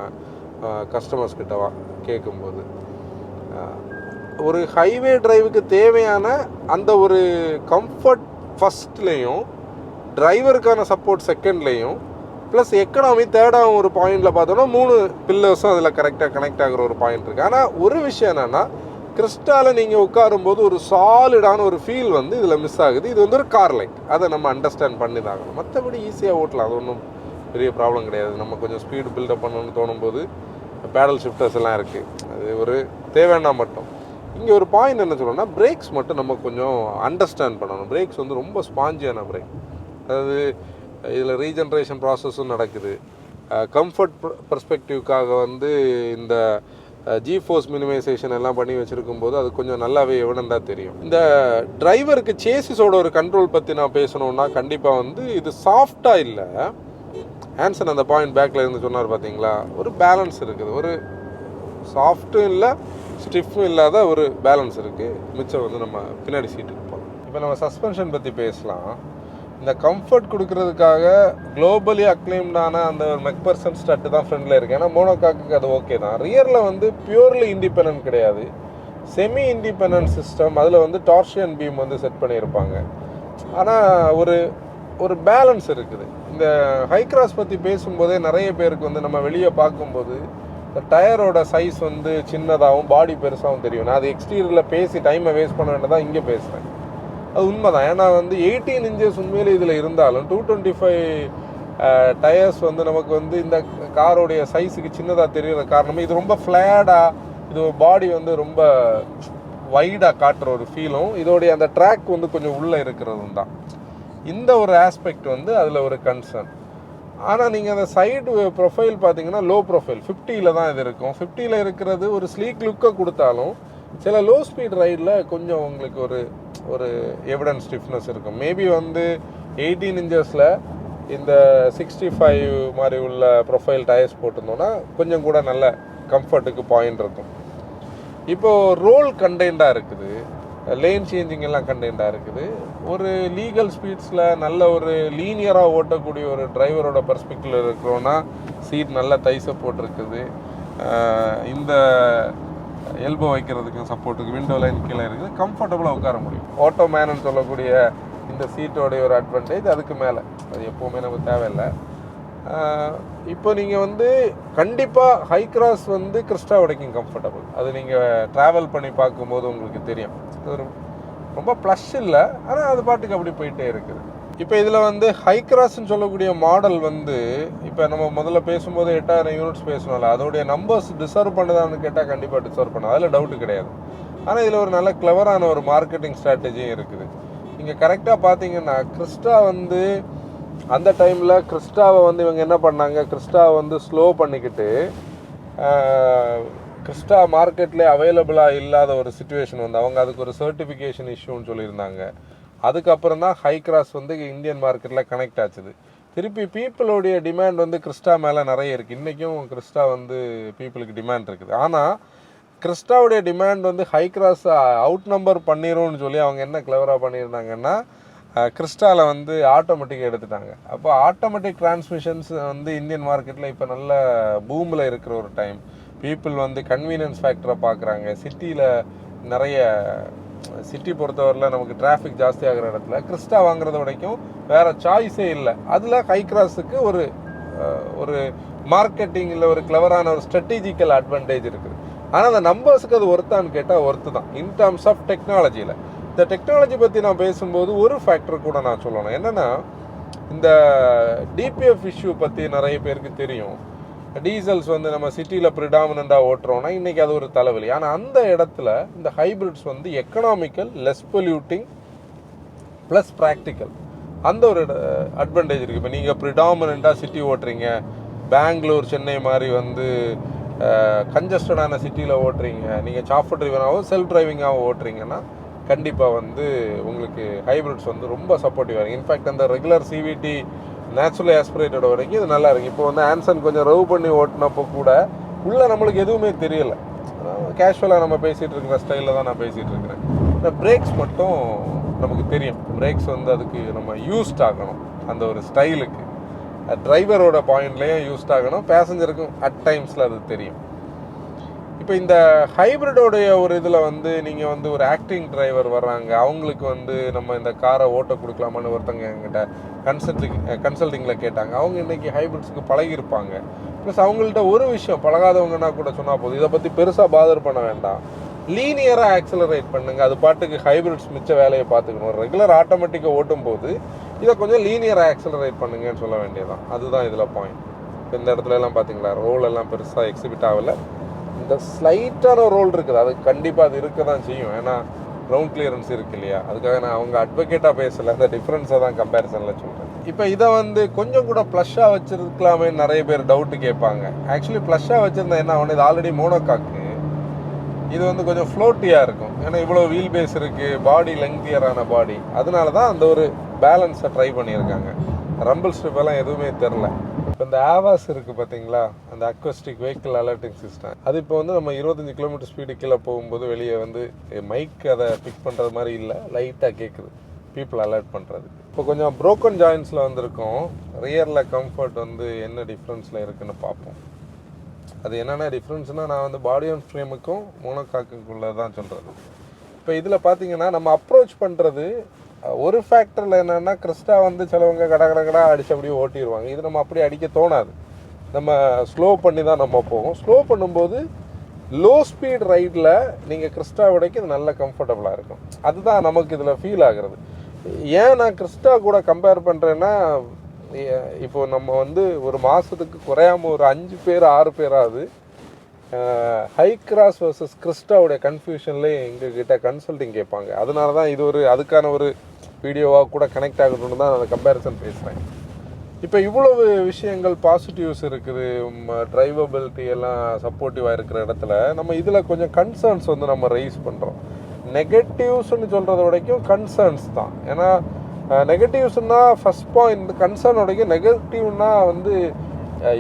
கஸ்டமர்ஸ் கிட்டவா கேட்கும்போது. ஒரு ஹைவே டிரைவுக்கு தேவையான அந்த ஒரு கம்ஃபர்ட் ஃபஸ்ட்லேயும், டிரைவருக்கான சப்போர்ட் செகண்ட்லேயும், ப்ளஸ் எக்கனாமி தேர்டாக ஒரு பாயிண்டில் பார்த்தோன்னா 3 பில்லர்ஸும் அதில் கரெக்டாக கனெக்ட் ஆகிற ஒரு பாயிண்ட் இருக்குது. ஆனால் ஒரு விஷயம் என்னென்னா, கிறிஸ்டாவில் நீங்கள் உட்காரும்போது ஒரு சாலிடான ஒரு ஃபீல் வந்து இதில் மிஸ் ஆகுது. இது வந்து ஒரு கார் லைட், அதை நம்ம அண்டர்ஸ்டாண்ட் பண்ணி தான் ஆகணும். மற்றபடி ஈஸியாக ஓட்டலாம், அது ஒன்றும் பெரிய ப்ராப்ளம் கிடையாது. நம்ம கொஞ்சம் ஸ்பீடு பில்டப் பண்ணணும்னு தோணும்போது பேடல் ஷிஃப்டர்ஸ் எல்லாம் இருக்குது, அது ஒரு தேவைன்னா மட்டும். இங்கே ஒரு பாயிண்ட் என்ன சொல்லணும்னா, பிரேக்ஸ் மட்டும் நம்ம கொஞ்சம் அண்டர்ஸ்டாண்ட் பண்ணணும். பிரேக்ஸ் வந்து ரொம்ப ஸ்பாஞ்சியான பிரேக். அதாவது இதில் ரீஜென்ரேஷன் ப்ராசஸும் நடக்குது. கம்ஃபர்ட் பெர்ஸ்பெக்டிவ்காக வந்து இந்த ஜிஃபோர்ஸ் மினிமைசேஷன் எல்லாம் பண்ணி வச்சுருக்கும் போது அது கொஞ்சம் நல்லாவே எவிடெண்டாக தெரியும். இந்த டிரைவருக்கு சேசிஸோட ஒரு கண்ட்ரோல் பற்றி நான் பேசணுன்னா, கண்டிப்பாக வந்து இது சாஃப்டாக இல்லை. ஆன்சன் அந்த பாயிண்ட் பேக்கில் இருந்து சொன்னார் பார்த்தீங்களா, ஒரு பேலன்ஸ் இருக்குது. ஒரு சாஃப்ட்டும் இல்லை, ஸ்டிஃப்பும் இல்லாத ஒரு பேலன்ஸ் இருக்குது. மிச்சம் வந்து நம்ம பின்னாடி சீட்டுக்கு போகலாம். இப்போ நம்ம சஸ்பென்ஷன் பற்றி பேசலாம். இந்த கம்ஃபர்ட் கொடுக்கறதுக்காக குளோபலி அக்ளைம்டான அந்த ஒரு மெக்பர்சன் ஸ்டட்டு தான் ஃப்ரண்டில் இருக்குது. ஏன்னா மோனோகாக்கு அது ஓகே தான். ரியரில் வந்து பியூர்லி இண்டிபெண்டன்ட் கிடையாது, செமி இண்டிபெண்டன்ட் சிஸ்டம். அதில் வந்து டார்ஷியன் பீம் வந்து செட் பண்ணியிருப்பாங்க. ஆனால் ஒரு பேலன்ஸ் இருக்குது. இந்த ஹை கிராஸ் பற்றி பேசும்போதே நிறைய பேருக்கு வந்து நம்ம வெளியே பார்க்கும்போது இந்த டயரோட சைஸ் வந்து சின்னதாகவும் பாடி பெருசாகவும் தெரியும். நான் அது எக்ஸ்டீரியரில் பேசி டைமை வேஸ்ட் பண்ண வேண்டியதான் இங்கே பேசுகிறேன். அது உண்மை தான். ஏன்னா வந்து 18 இன்ச்சஸ் உண்மையிலே இதில் இருந்தாலும் 225 டயர்ஸ் வந்து நமக்கு வந்து இந்த காரோடைய சைஸுக்கு சின்னதாக தெரிகிற காரணமே இது ரொம்ப ஃப்ளாடாக, இது பாடி வந்து ரொம்ப வைடாக காட்டுற ஒரு ஃபீலும், இதோடைய அந்த ட்ராக் வந்து கொஞ்சம் உள்ளே இருக்கிறதும் தான். இந்த ஒரு ஆஸ்பெக்ட் வந்து அதில் ஒரு கன்சர்ன். ஆனால் நீங்கள் அந்த சைடு ப்ரொஃபைல் பார்த்தீங்கன்னா லோ ப்ரொஃபைல் 50ல் தான் இது இருக்கும். 50ல் இருக்கிறது ஒரு ஸ்லீக் லுக்கை கொடுத்தாலும் சில லோ ஸ்பீட் ரைடில் கொஞ்சம் உங்களுக்கு ஒரு எவிடன்ஸ் ஸ்டிஃப்னஸ் இருக்கும். மேபி வந்து 18 இன்ச்சஸில் இந்த 65 மாதிரி உள்ள ப்ரொஃபைல் டயர்ஸ் போட்டிருந்தோன்னா கொஞ்சம் கூட நல்ல கம்ஃபர்ட்டுக்கு பாயிண்ட் இருக்கும். இப்போது ரோல் கண்டெய்ன்டாக இருக்குது, லேன் சேஞ்சிங் எல்லாம் கண்டெய்ன்டாக இருக்குது. ஒரு லீகல் ஸ்பீட்ஸில் நல்ல ஒரு லீனியராக ஓட்டக்கூடிய ஒரு டிரைவரோட பர்ஸ்பெக்டிவில் இருக்கிறோன்னா சீட் நல்ல தை சப்போர்ட் இருக்குது. இந்த எல்போ வைக்கிறதுக்கு சப்போர்ட்டுக்கு விண்டோ லைன் கீழே இருக்குது, கம்ஃபர்டபுளாக உட்கார முடியும். ஆட்டோ மேனுன்னு சொல்லக்கூடிய இந்த சீட்டோடைய ஒரு அட்வான்டேஜ் அதுக்கு மேலே, அது எப்போவுமே நமக்கு தேவையில்லை. இப்போ நீங்கள் வந்து கண்டிப்பாக ஹை கிராஸ் வந்து கிறிஸ்டா வரைக்கும் கம்ஃபர்டபுள். அது நீங்கள் ட்ராவல் பண்ணி பார்க்கும்போது உங்களுக்கு தெரியும். ஒரு ரொம்ப ப்ளஷ் இல்லை, ஆனால் அது பாட்டுக்கு அப்படி போயிட்டே இருக்குது. இப்போ இதில் வந்து ஹை கிராஸ்ன்னு சொல்லக்கூடிய மாடல் வந்து இப்போ நம்ம முதல்ல பேசும்போது 8000 யூனிட்ஸ் பேசணும்ல, அதோடைய நம்பர்ஸ் டிசர்வ் பண்ணுதான்னு கேட்டால் கண்டிப்பாக டிசர்வ் பண்ணாது, அதில் டவுட்டு கிடையாது. ஆனால் இதில் ஒரு நல்ல கிளவரான ஒரு மார்க்கெட்டிங் ஸ்ட்ராட்டஜியும் இருக்குது. நீங்கள் கரெக்டாக பார்த்தீங்கன்னா கிறிஸ்டா வந்து அந்த டைமில் கிறிஸ்டாவை வந்து இவங்க என்ன பண்ணாங்க, கிறிஸ்டாவை வந்து ஸ்லோ பண்ணிக்கிட்டு கிறிஸ்டா மார்க்கெட்லேயே அவைலபிளாக இல்லாத ஒரு சுச்சுவேஷன் வந்து அவங்க அதுக்கு ஒரு சர்டிஃபிகேஷன் இஷ்யூன்னு சொல்லியிருந்தாங்க. அதுக்கப்புறம் தான் ஹை கிராஸ் வந்து இந்தியன் மார்க்கெட்டில் கனெக்ட் ஆச்சுது. திருப்பி பீப்புளோடைய டிமாண்ட் வந்து கிறிஸ்டா மேலே நிறைய இருக்குது. இன்றைக்கும் கிறிஸ்டா வந்து பீப்புளுக்கு டிமாண்ட் இருக்குது. ஆனால் கிறிஸ்டாவுடைய டிமாண்ட் வந்து ஹை கிராஸ் அவுட் நம்பர் பண்ணிடும்னு சொல்லி அவங்க என்ன கிளவராக பண்ணியிருந்தாங்கன்னா கிறிஸ்டாவில் வந்து ஆட்டோமேட்டிக் எடுத்துட்டாங்க. அப்போ ஆட்டோமேட்டிக் டிரான்ஸ்மிஷன்ஸ் வந்து இந்தியன் மார்க்கெட்டில் இப்போ நல்ல பூமில் இருக்கிற ஒரு டைம். பீப்புள் வந்து கன்வீனியன்ஸ் ஃபேக்டரை பார்க்குறாங்க. சிட்டியில் நிறைய சிட்டி பொறுத்தவரையில் நமக்கு டிராஃபிக் ஜாஸ்தி ஆகிற இடத்துல கிறிஸ்டா வாங்குறத வரைக்கும் வேறு சாய்ஸே இல்லை. அதில் ஹை கிராஸுக்கு ஒரு மார்க்கெட்டிங்கில் ஒரு கிளவரான ஒரு ஸ்ட்ராட்டஜிக்கல் அட்வான்டேஜ் இருக்குது. ஆனால் அந்த நம்பர்ஸுக்கு அது ஒர்த்தான்னு கேட்டால் ஒர்த்து தான் இன் டர்ம்ஸ் ஆஃப் டெக்னாலஜியில். இந்த டெக்னாலஜி பற்றி நான் பேசும்போது ஒரு ஃபேக்டர் கூட நான் சொல்லணும். என்னென்னா இந்த டிபிஎஃப் இஷ்யூ பற்றி நிறைய பேருக்கு தெரியும். டீசல்ஸ் வந்து நம்ம சிட்டியில் ப்ரிடாமினண்ட்டாக ஓட்டுறோன்னா இன்றைக்கி அது ஒரு தலைவலி. ஆனால் அந்த இடத்துல இந்த ஹைப்ரிட்ஸ் வந்து economical, less polluting plus practical, அந்த ஒரு அட்வான்டேஜ் இருக்குது. இப்போ நீங்கள் ப்ரிடாமினண்ட்டாக சிட்டி ஓட்டுறீங்க, பெங்களூர், சென்னை மாதிரி வந்து கன்ஜஸ்டடான சிட்டியில் ஓட்டுறீங்க, நீங்கள் சாஃப்ட்வேர் ட்ரைவராகவும் செல்ஃப் டிரைவிங்காகவும் ஓட்டுறீங்கன்னா கண்டிப்பாக வந்து உங்களுக்கு ஹைப்ரிட்ஸ் வந்து ரொம்ப சப்போர்ட்டிவாக இருக்குது. இன்ஃபேக்ட் அந்த ரெகுலர் சிவிடி நேச்சுரலி ஆஸ்பிரேட்டட் வரைக்கும் இது நல்லா இருக்குது. இப்போ வந்து ஆன்சன் கொஞ்சம் ரவ் பண்ணி ஓட்டினப்போ கூட உள்ளே நம்மளுக்கு எதுவுமே தெரியலை. கேஷுவலாக நம்ம பேசிகிட்டு இருக்கிற ஸ்டைலில் தான் நான் பேசிகிட்டு இருக்கிறேன். இந்த பிரேக்ஸ் மட்டும் நமக்கு தெரியும். பிரேக்ஸ் வந்து அதுக்கு நம்ம யூஸ்ட் ஆகணும், அந்த ஒரு ஸ்டைலுக்கு டிரைவரோட பாயிண்ட்லேயும் யூஸ்ட் ஆகணும், பேசஞ்சருக்கும் அட் டைம்ஸில் அது தெரியும். இப்போ இந்த ஹைப்ரிடோடைய ஒரு இதில் வந்து நீங்கள் வந்து ஒரு ஆக்டிங் டிரைவர் வர்றாங்க, அவங்களுக்கு வந்து நம்ம இந்த காரை ஓட்ட கொடுக்கலாமான்னு ஒருத்தங்க என்கிட்ட கன்சல்டிங்கில் கேட்டாங்க. அவங்க இன்றைக்கி ஹைப்ரிட்ஸுக்கு பழகிருப்பாங்க. ப்ளஸ் அவங்கள்ட்ட ஒரு விஷயம் பழகாதவங்கன்னா கூட சொன்னால் போதும், இதை பற்றி பெருசாக பாதர் பண்ண வேண்டாம், லீனியராக ஆக்சலரேட் பண்ணுங்கள், அது பாட்டுக்கு ஹைப்ரிட்ஸ் மிச்ச வேலையை பார்த்துக்கணும். ரெகுலர் ஆட்டோமேட்டிக்கை ஓட்டும் போது இதை கொஞ்சம் லீனியராக ஆக்சலரேட் பண்ணுங்கன்னு சொல்ல வேண்டியதான். அதுதான் இதில் பாயிண்ட். இந்த இடத்துல எல்லாம் பார்த்தீங்களா ரோல் எல்லாம் பெருசாக எக்ஸிபிட் ஆகலை. இந்த ஸ்லைட்டான ரோல் இருக்குது, அது கண்டிப்பாக அது இருக்க தான் செய்யும். ஏன்னா கிரவுண்ட் கிளியரன்ஸ் இருக்கு இல்லையா, அதுக்காக நான் அவங்க அட்வொகேட்டாக பேசலை, அந்த டிஃப்ரென்ஸை தான் கம்பேரிசனில் சொல்கிறேன். இப்போ இதை வந்து கொஞ்சம் கூட ப்ளஷ்ஷாக வச்சுருக்கலாமே நிறைய பேர் டவுட்டு கேட்பாங்க. ஆக்சுவலி ப்ளஷ்ஷாக வச்சுருந்தா என்ன ஒன்று, இது ஆல்ரெடி மோனோகாக்கு, இது வந்து கொஞ்சம் ஃப்ளோட்டியாக இருக்கும். ஏன்னா இவ்வளோ வீல் பேஸ் இருக்குது, பாடி லெங்க்தியரான பாடி, அதனால தான் அந்த ஒரு பேலன்ஸை ட்ரை பண்ணியிருக்காங்க. ரம்பிள் ஸ்ட்ரிப் எல்லாம் எதுவுமே தெரில. இப்போ இந்த ஆவாஸ் இருக்குது பார்த்தீங்களா, அந்த அக்வஸ்டிக் வெஹிக்கிள் அலர்ட்டிங் சிஸ்டம், அது இப்போ வந்து நம்ம 25 கிலோமீட்டர் ஸ்பீடு கீழே போகும்போது வெளியே வந்து மைக் அதை பிக் பண்ணுறது மாதிரி இல்லை, லைட்டாக கேட்குது பீப்புள் அலர்ட் பண்ணுறது. இப்போ கொஞ்சம் ப்ரோக்கன் ஜாயின்ஸில் வந்திருக்கோம். ரியரில் கம்ஃபர்ட் வந்து என்ன டிஃப்ரென்ஸில் இருக்குதுன்னு பார்ப்போம். அது என்னென்ன டிஃப்ரென்ஸ்னால் நான் வந்து பாடி ஆன் ஃப்ரேமுக்கும் மோனோகாக்குக்குள்ளே தான் சொல்கிறது. இப்போ இதில் பார்த்தீங்கன்னா நம்ம அப்ரோச் பண்ணுறது ஒரு ஃபேக்டரில் என்னென்னா கிறிஸ்டா வந்து சிலவங்க கடை அடித்து அப்படியே ஓட்டிடுவாங்க. இது நம்ம அப்படியே அடிக்க தோணாது, நம்ம ஸ்லோ பண்ணி தான் நம்ம போவோம். ஸ்லோ பண்ணும்போது லோ ஸ்பீட் ரைடில் நீங்கள் கிறிஸ்டா விடைக்கு இது நல்ல கம்ஃபர்டபுளாக இருக்கும். அதுதான் நமக்கு இதில் ஃபீல் ஆகுறது. ஏன் நான் கிறிஸ்டா கூட கம்பேர் பண்ணுறேன்னா, இப்போ நம்ம வந்து ஒரு மாதத்துக்கு குறையாமல் ஒரு 5 பேர் 6 பேராவது ஹை கிராஸ் வர்சஸ் கிறிஸ்டாவுடைய கன்ஃபியூஷன்லேயே எங்ககிட்ட கன்சல்டிங் கேட்பாங்க. அதனால தான் இது ஒரு அதுக்கான ஒரு வீடியோவாக கூட கனெக்ட் ஆகணும்னு தான் நான் கம்பேரிசன் பேசுகிறேன். இப்போ இவ்வளவு விஷயங்கள் பாசிட்டிவ்ஸ் இருக்குது, டிரைவபிலிட்டி எல்லாம் சப்போர்ட்டிவாக இருக்கிற இடத்துல நம்ம இதில் கொஞ்சம் கன்சர்ன்ஸ் வந்து நம்ம ரைஸ் பண்ணுறோம். நெகட்டிவ்ஸ்ன்னு சொல்கிறத வரைக்கும் கன்சர்ன்ஸ் தான். ஏன்னா நெகட்டிவ்ஸ்னால் ஃபஸ்ட் பாயிண்ட் கன்சர்ன் வரைக்கும், நெகட்டிவ்னா வந்து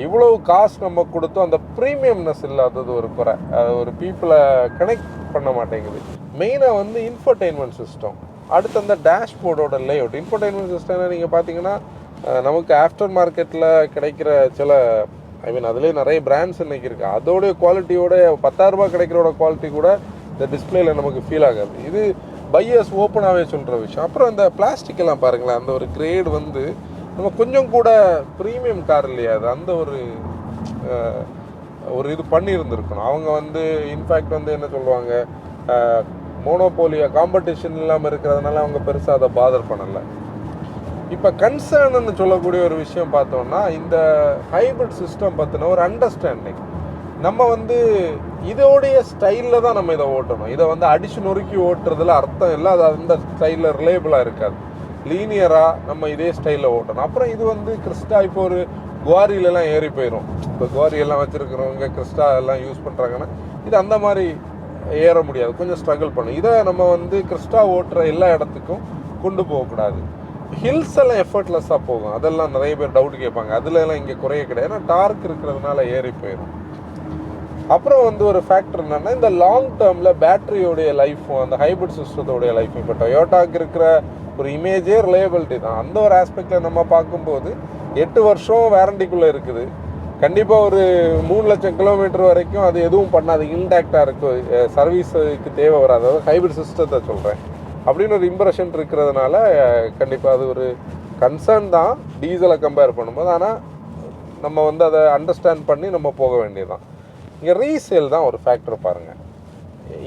இவ்வளவு காசு நம்ம கொடுத்தோம் அந்த ப்ரீமியம்னஸ் இல்லாதது ஒரு குறை. ஒரு பீப்புளை கனெக்ட் பண்ண மாட்டேங்குது. மெயினாக வந்து இன்ஃபர்டெயின்மெண்ட் சிஸ்டம், அடுத்து அந்த டேஷ்போர்டோட லேஅவுட். இன்ஃபர்டெயின்மெண்ட் சிஸ்டம் நீங்கள் பார்த்தீங்கன்னா நமக்கு ஆஃப்டர் மார்க்கெட்டில் கிடைக்கிற சில அதுலேயே நிறைய பிராண்ட்ஸ் இன்றைக்கி இருக்குது. அதோடைய குவாலிட்டியோட 10,000 ரூபாய் கிடைக்கிறோட குவாலிட்டி கூட இந்த டிஸ்பிளேல நமக்கு ஃபீல் ஆகாது. இது பையர்ஸ் ஓப்பனாகவே சொல்கிற விஷயம். அப்புறம் இந்த பிளாஸ்டிக் எல்லாம் பாருங்களேன், அந்த ஒரு கிரேட் வந்து நம்ம கொஞ்சம் கூட ப்ரீமியம் கார் இல்லையா, அது அந்த ஒரு இது பண்ணியிருந்துருக்கணும். அவங்க வந்து இன்ஃபேக்ட் வந்து என்ன சொல்லுவாங்க, மோனோபோலியா காம்படிஷன் இல்லாமல் இருக்கிறதுனால அவங்க பெருசாக அதை பாதர் பண்ணலை. இப்போ கன்சர்ன்னு சொல்லக்கூடிய ஒரு விஷயம் பார்த்தோம்னா, இந்த ஹைபிரிட் சிஸ்டம் பற்றின ஒரு அண்டர்ஸ்டாண்டிங். நம்ம வந்து இதோடைய ஸ்டைலில் தான் நம்ம இதை ஓட்டணும். இதை வந்து அடிச்சு நொறுக்கி ஓட்டுறதுல அர்த்தம் இல்லை, அது அந்த ஸ்டைலில் ரிலேபிளாக இருக்காது. லீனியராக நம்ம இதே ஸ்டைலில் ஓட்டணும். அப்புறம் இது வந்து கிறிஸ்டா இப்போ ஒரு குவாரியிலலாம் ஏறி போயிடும். இப்போ குவாரியெல்லாம் வச்சுருக்கிறவங்க கிறிஸ்டா எல்லாம் யூஸ் பண்ணுறாங்கன்னா இது அந்த மாதிரி ஏற முடியாது, கொஞ்சம் ஸ்ட்ரகிள் பண்ணும். இதை நம்ம வந்து கிறிஸ்டா ஓட்டுற எல்லா இடத்துக்கும் கொண்டு போகக்கூடாது. ஹில்ஸ் எல்லாம் எஃபர்ட்லெஸ்ஸாக போகும், அதெல்லாம் நிறைய பேர் டவுட் கேட்பாங்க. அதில் எல்லாம் இங்கே குறைய கிடையாது, ஏன்னா டார்க் இருக்கிறதுனால ஏறி போயிடும். அப்புறம் வந்து ஒரு ஃபேக்டர் என்னென்னா, இந்த லாங் டேர்மில் பேட்டரியோடைய லைஃப்பும் அந்த ஹைபிரிட் சிஸ்டத்தோடைய லைஃப்பும், இப்போ டொயோட்டாக்கு இருக்கிற ஒரு இமேஜே ரிலையபிலிட்டி தான். அந்த ஒரு ஆஸ்பெக்டில் நம்ம பார்க்கும்போது 8 வருஷம் வேரண்டிக்குள்ளே இருக்குது. கண்டிப்பாக ஒரு 3 லட்சம் கிலோமீட்டர் வரைக்கும் அது எதுவும் பண்ணாது, இன்டாக்டாக இருக்கும், சர்வீஸுக்கு தேவை வராது. அதாவது ஹைபிரிட் சிஸ்டத்தை சொல்கிறேன் அப்படின்னு ஒரு இம்ப்ரெஷன் இருக்கிறதுனால கண்டிப்பாக அது ஒரு கன்சர்ன் தான் டீசலை கம்பேர் பண்ணும்போது. ஆனால் நம்ம வந்து அதை அண்டர்ஸ்டாண்ட் பண்ணி நம்ம போக வேண்டியதுதான். இங்கே ரீசேல் தான் ஒரு ஃபேக்டர் பாருங்கள்.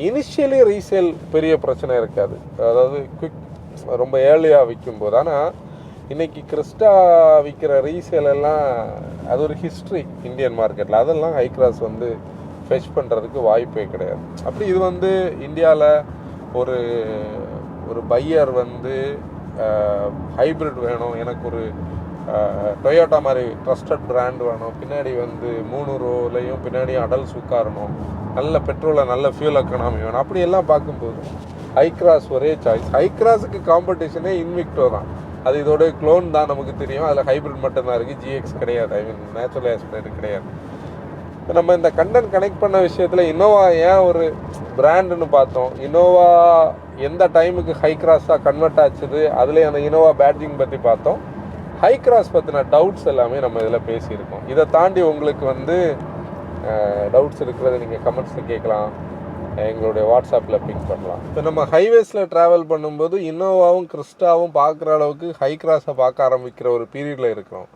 இனிஷியலி ரீசேல் பெரிய பிரச்சனை இருக்காது, அதாவது குவிக் ரொம்ப ஏர்லியாக விற்கும்போது. ஆனால் இன்றைக்கி கிறிஸ்டா விற்கிற ரீசேல் எல்லாம் அது ஒரு ஹிஸ்ட்ரி இந்தியன் மார்க்கெட்டில். அதெல்லாம் ஹை கிராஸ் வந்து ஃபெச் பண்ணுறதுக்கு வாய்ப்பே கிடையாது. அப்படி இது வந்து இந்தியாவில் ஒரு பையர் வந்து ஹைப்ரிட் வேணும், எனக்கு ஒரு டொயோட்டா மாதிரி ட்ரஸ்டட் பிராண்ட் வேணும், பின்னாடி வந்து 3 ரோலையும் பின்னாடியும் அடல்ஸ் உட்காரணும், நல்ல பெட்ரோலை நல்ல ஃபியூல் எக்கனாமி வேணும், அப்படியெல்லாம் பார்க்கும்போது ஹை கிராஸ் ஒரே சாய்ஸ். ஹை கிராஸுக்கு காம்படிஷனே இன்விக்டோ தான், அது இதோட க்ளோன் தான் நமக்கு தெரியும். அதில் ஹைப்ரிட் மட்டும்தான் இருக்குது, ஜிஎக்ஸ் கிடையாது, நேச்சுரல் ஆஸ்பிரேட் கிடையாது. இப்போ நம்ம இந்த கண்டென்ட் கனெக்ட் பண்ண விஷயத்தில் இன்னோவா ஏன் ஒரு பிராண்டுன்னு பார்த்தோம். இன்னோவா எந்த டைமுக்கு ஹை கிராஸாக கன்வெர்ட் ஆச்சுது, அதுலேயே அந்த இன்னோவா பேட்ஜிங் பற்றி பார்த்தோம். ஹை கிராஸ் பற்றின டவுட்ஸ் எல்லாமே நம்ம இதில் பேசியிருக்கோம். இதை தாண்டி உங்களுக்கு வந்து டவுட்ஸ் இருக்கிறத நீங்கள் கமெண்ட்ஸில் கேட்கலாம், எங்களுடைய வாட்ஸ்அப்பில் பிங் பண்ணலாம். இப்போ நம்ம ஹைவேஸில் ட்ராவல் பண்ணும்போது இன்னோவாவும் கிறிஸ்டாவும் பார்க்குற அளவுக்கு ஹை கிராஸை பார்க்க ஆரம்பிக்கிற ஒரு பீரியடில் இருக்கிறோம்.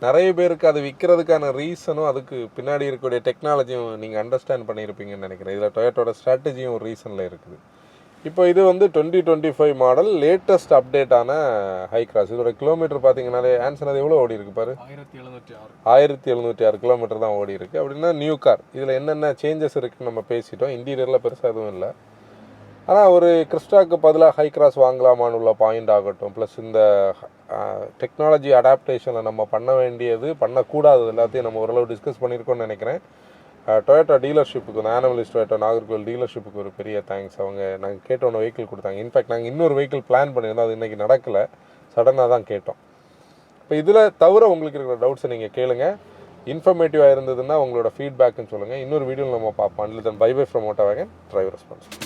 நிறைய பேருக்கு அது விற்கிறதுக்கான ரீசனும் அதுக்கு பின்னாடி இருக்கக்கூடிய டெக்னாலஜியும் நீங்கள் அண்டர்ஸ்டாண்ட் பண்ணியிருப்பீங்கன்னு நினைக்கிறேன். இதில் டொயோட்டோட ஸ்ட்ராட்டஜியும் ஒரு ரீசனில் இருக்குது. இப்போ இது வந்து 2025 மாடல் லேட்டஸ்ட் அப்டேட்டான ஹை கிராஸ். இதோட கிலோமீட்டர் பார்த்தீங்கன்னாலே ஆன்சர் அது எவ்வளோ ஓடி இருக்கு பாரு, 1706 கிலோமீட்டர் தான் ஓடி இருக்குது. அப்படின்னா நியூ கார். இதில் என்னென்ன சேஞ்சஸ் இருக்குதுன்னு நம்ம பேசிட்டோம். இன்டீரியரில் பெருசாக எதுவும் இல்லை. ஆனால் ஒரு கிறிஸ்டாக்கு பதிலாக ஹை கிராஸ் வாங்கலாமான்னு உள்ள பாயிண்ட் ஆகட்டும், ப்ளஸ் இந்த டெக்னாலஜி அடாப்டேஷனில் நம்ம பண்ண வேண்டியது பண்ணக்கூடாது எல்லாத்தையும் நம்ம ஓரளவு டிஸ்கஸ் பண்ணியிருக்கோம்னு நினைக்கிறேன். டொயோட்டா டீலர்ஷிப்புக்கு, ஆனவலிஸ் டொயோட்டா நாகர்கோவில் டீலர்ஷிப்புக்கு ஒரு பெரிய தேங்க்ஸ். அவங்க நாங்கள் கேட்டோன்னு வெஹிக்கிள் கொடுத்தாங்க. இன்ஃபேக்ட் நாங்கள் இன்னொரு வெஹிக்கிள் பிளான் பண்ணியிருந்தோம், அது இன்றைக்கி நடக்கலை, சடனாக தான் கேட்டோம். இப்போ இதில் தவிர உங்களுக்கு இருக்கிற டவுட்ஸை நீங்கள் கேளுங்க. இன்ஃபர்மேட்டிவாக இருந்ததுன்னா உங்களோட ஃபீட்பேக்குன்னு சொல்லுங்கள். இன்னொரு வீடியோவில் நம்ம பார்ப்போம். Until then bye bye from Motor Wagon driver response.